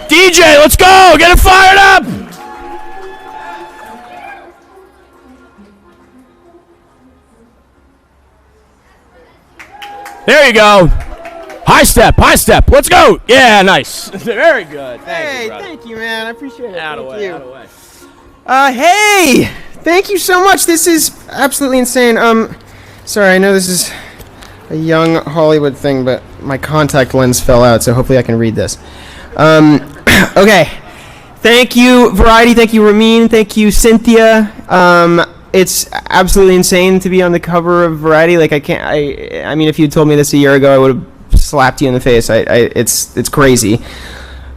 DJ, let's go! Get it fired up! There you go. High step, let's go! Yeah, nice. Very good.
Hey, thank you, man. I appreciate it.
Thank you.
Hey! Thank you so much. This is absolutely insane. Sorry, I know this is a young Hollywood thing, but my contact lens fell out, so hopefully I can read this. Okay. Thank you, Variety. Thank you, Ramin. Thank you, Cynthia. It's absolutely insane to be on the cover of Variety. Like, I mean, if you told me this a year ago, I would have slapped you in the face. It's crazy.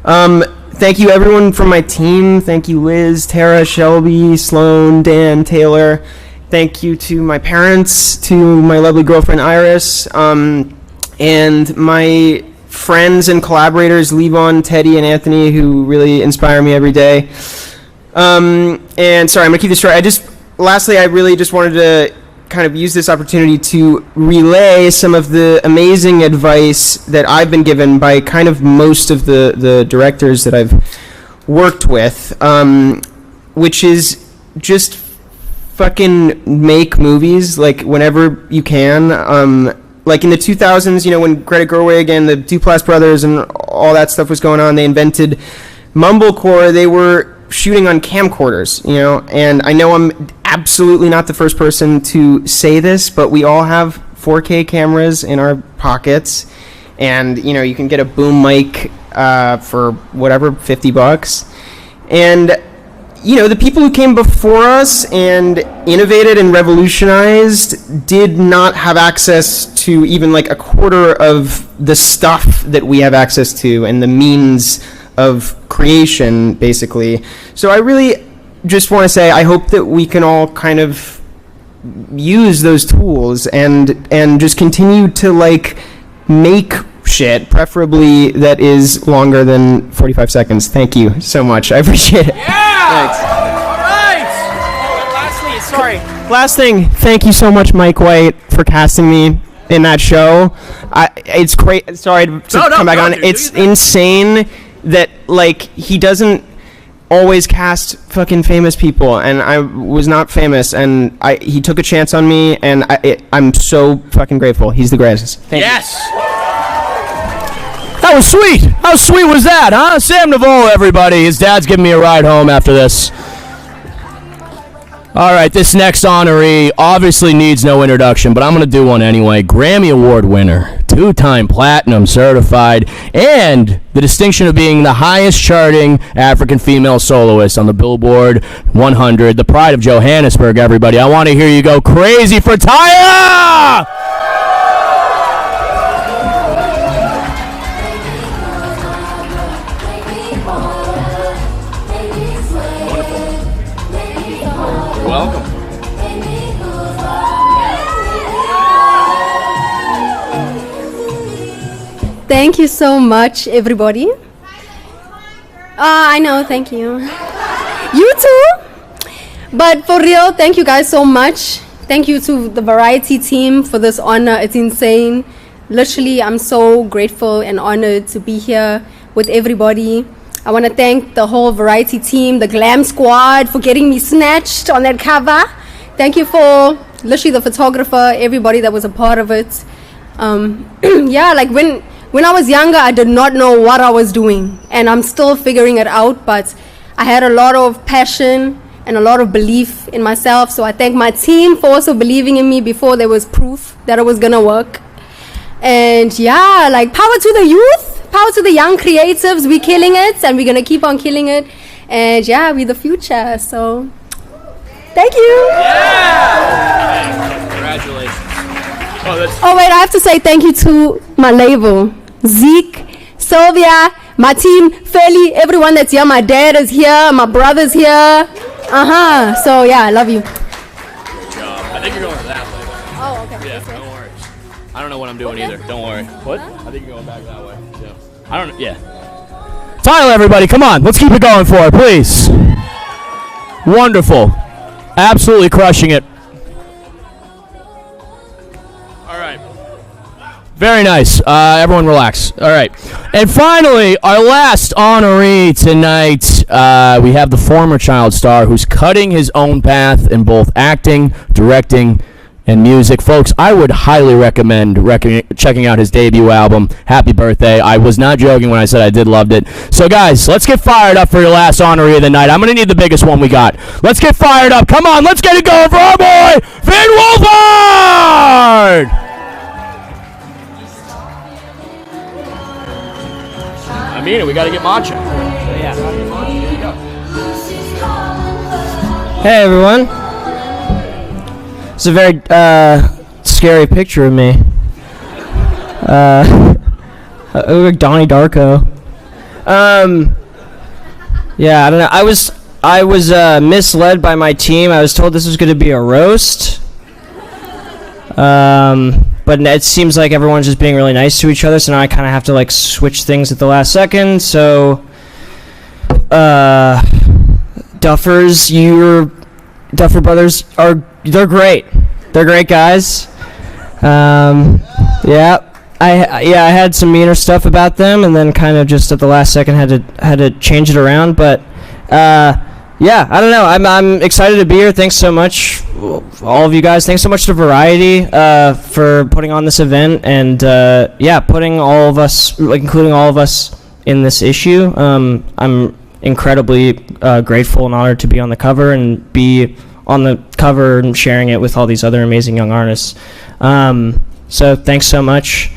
Thank you, everyone from my team. Thank you, Liz, Tara, Shelby, Sloan, Dan, Taylor. Thank you to my parents, to my lovely girlfriend, Iris, and my friends and collaborators, Levon, Teddy, and Anthony, who really inspire me every day. And sorry, I'm gonna keep this short. Lastly, I really just wanted to kind of use this opportunity to relay some of the amazing advice that I've been given by kind of most of the directors that I've worked with, which is just fucking make movies, like, whenever you can. Like in the 2000s, you know, when Greta Gerwig and the Duplass brothers and all that stuff was going on, they invented mumblecore. They were shooting on camcorders, you know, and I know I'm absolutely not the first person to say this, but we all have 4K cameras in our pockets, and, you know, you can get a boom mic for whatever, $50. And, you know, the people who came before us and innovated and revolutionized did not have access to even like a quarter of the stuff that we have access to and the means of creation, basically. So I really just want to say I hope that we can all kind of use those tools and just continue to like make shit, preferably that is longer than 45 seconds. Thank you so much. I appreciate it.
Yeah!
Thanks.
All right! Oh, and lastly, sorry.
Last thing, thank you so much, Mike White, for casting me in that show. It's great. Sorry to come back on. It's insane that, like, he doesn't always cast fucking famous people, and I was not famous, and he took a chance on me, and I'm so fucking grateful. He's the greatest. Thank you.
That was sweet. How sweet was that, huh? Sam Nivola, everybody. His dad's giving me a ride home after this. All right, this next honoree obviously needs no introduction, but I'm going to do one anyway. Grammy Award winner, 2-time platinum certified, and the distinction of being the highest charting African female soloist on the Billboard 100, the pride of Johannesburg, everybody. I want to hear you go crazy for Tyla! Welcome.
Thank you so much, everybody. I know, thank you. You too. But for real, thank you guys so much. Thank you to the Variety team for this honor. It's insane. Literally, I'm so grateful and honored to be here with everybody. I want to thank the whole Variety team, the Glam Squad, for getting me snatched on that cover. Thank you for literally the photographer, everybody that was a part of it. Yeah, like when I was younger, I did not know what I was doing, and I'm still figuring it out, but I had a lot of passion and a lot of belief in myself, so I thank my team for also believing in me before there was proof that it was gonna work. And yeah, like power to the youth. Power to the young creatives. We're killing it, and we're going to keep on killing it. And yeah, we're the future. So, thank you.
Yeah! Congratulations.
Oh, wait, I have to say thank you to my label. Zeke, Sylvia, my team, Feli, everyone that's here. My dad is here. My brother's here. So, yeah, I love you.
Good job. I think you're going that way.
Oh, okay.
Yeah, don't worry. I don't know what I'm doing either. Don't worry. What? I think you're going back that way. Yeah. I don't know. Yeah. Tyla, everybody, come on. Let's keep it going for it, please. Wonderful. Absolutely crushing it. All right. Very nice. Everyone relax. All right. And finally, our last honoree tonight, we have the former child star who's cutting his own path in both acting, directing, and music. Folks, I would highly recommend checking out his debut album, Happy Birthday. I was not joking when I said I did loved it. So guys, let's get fired up for your last honoree of the night. I'm going to need the biggest one we got. Let's get fired up. Come on, let's get it going for our boy, Finn Wolfhard! I mean it, we got to get matcha. Yeah. Here you go.
Hey everyone. It's a very scary picture of me. I look like Donnie Darko. Yeah, I don't know. I was misled by my team. I was told this was going to be a roast. But it seems like everyone's just being really nice to each other, so now I kind of have to like switch things at the last second. So, Duffer Brothers they're great. They're great guys. Yeah. I had some meaner stuff about them, and then kind of just at the last second had to change it around. But yeah, I don't know. I'm excited to be here. Thanks so much, all of you guys. Thanks so much to Variety for putting on this event, and yeah, putting all of us, like including all of us, in this issue. I'm incredibly grateful and honored to be on the cover and be on the cover and sharing it with all these other amazing young artists. So thanks so much.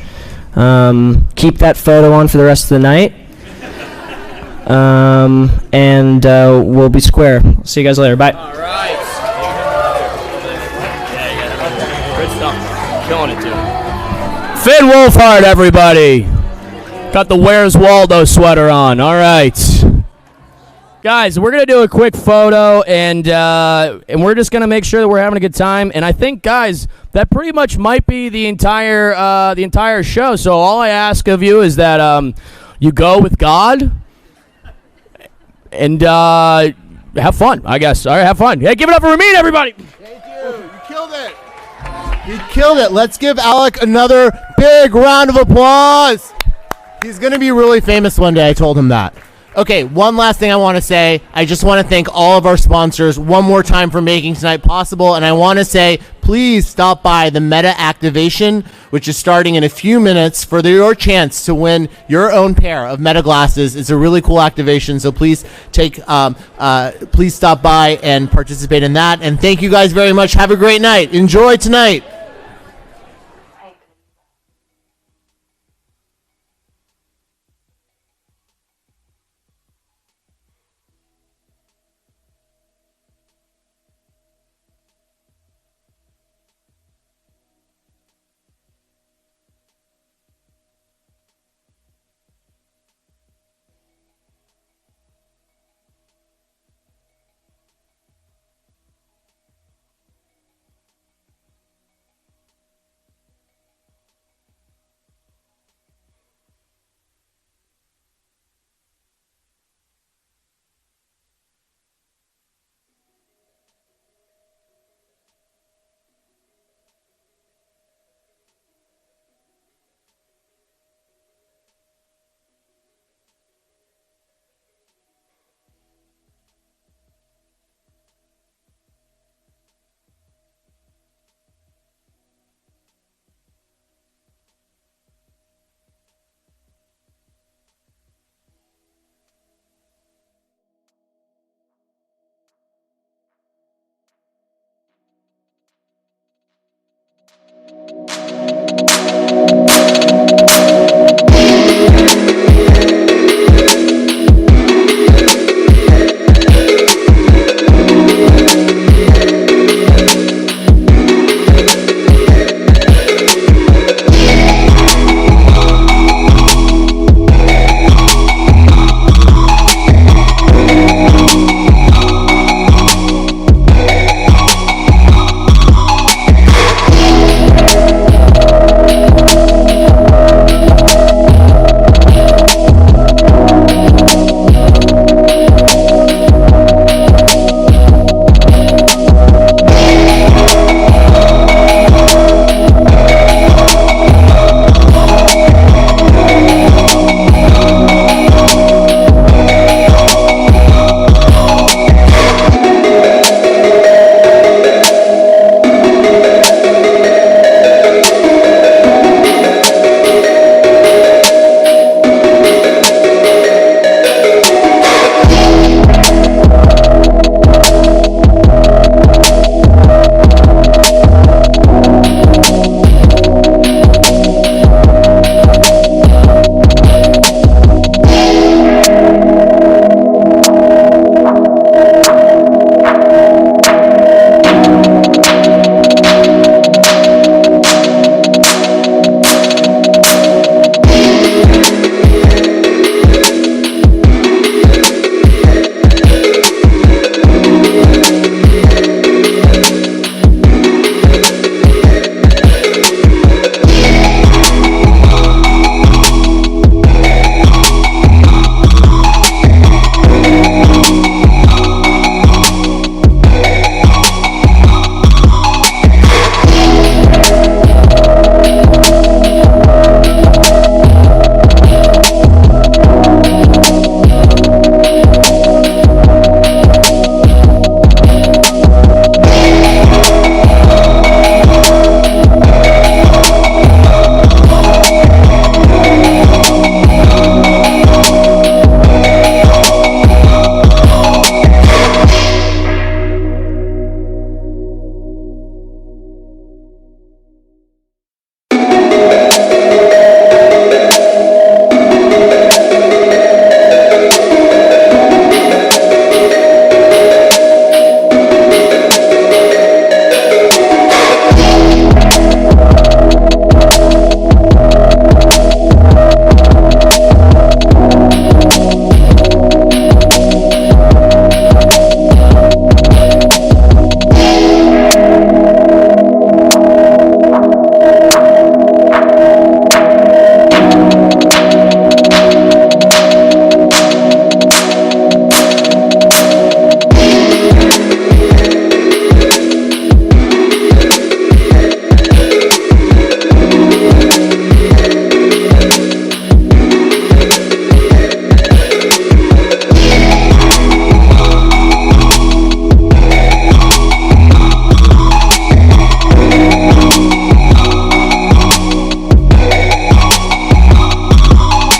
Keep that photo on for the rest of the night. And we'll be square. See you guys later. Bye.
All right. Yeah, good stuff. Killing it, too. Finn Wolfhard, everybody. Got the Where's Waldo sweater on. All right. Guys, we're going to do a quick photo, and we're just going to make sure that we're having a good time. And I think, guys, that pretty much might be the entire show. So all I ask of you is that you go with God and have fun, I guess. All right, have fun. Hey, give it up for Ramin, everybody.
Thank you. You killed it. You killed it. Let's give Alec another big round of applause. He's going to be really famous one day. I told him that. Okay, one last thing I want to say. I just want to thank all of our sponsors one more time for making tonight possible, and I want to say please stop by the Meta Activation, which is starting in a few minutes, for your chance to win your own pair of Meta glasses. It's a really cool activation, so please please stop by and participate in that. And thank you guys very much. Have a great night. Enjoy tonight.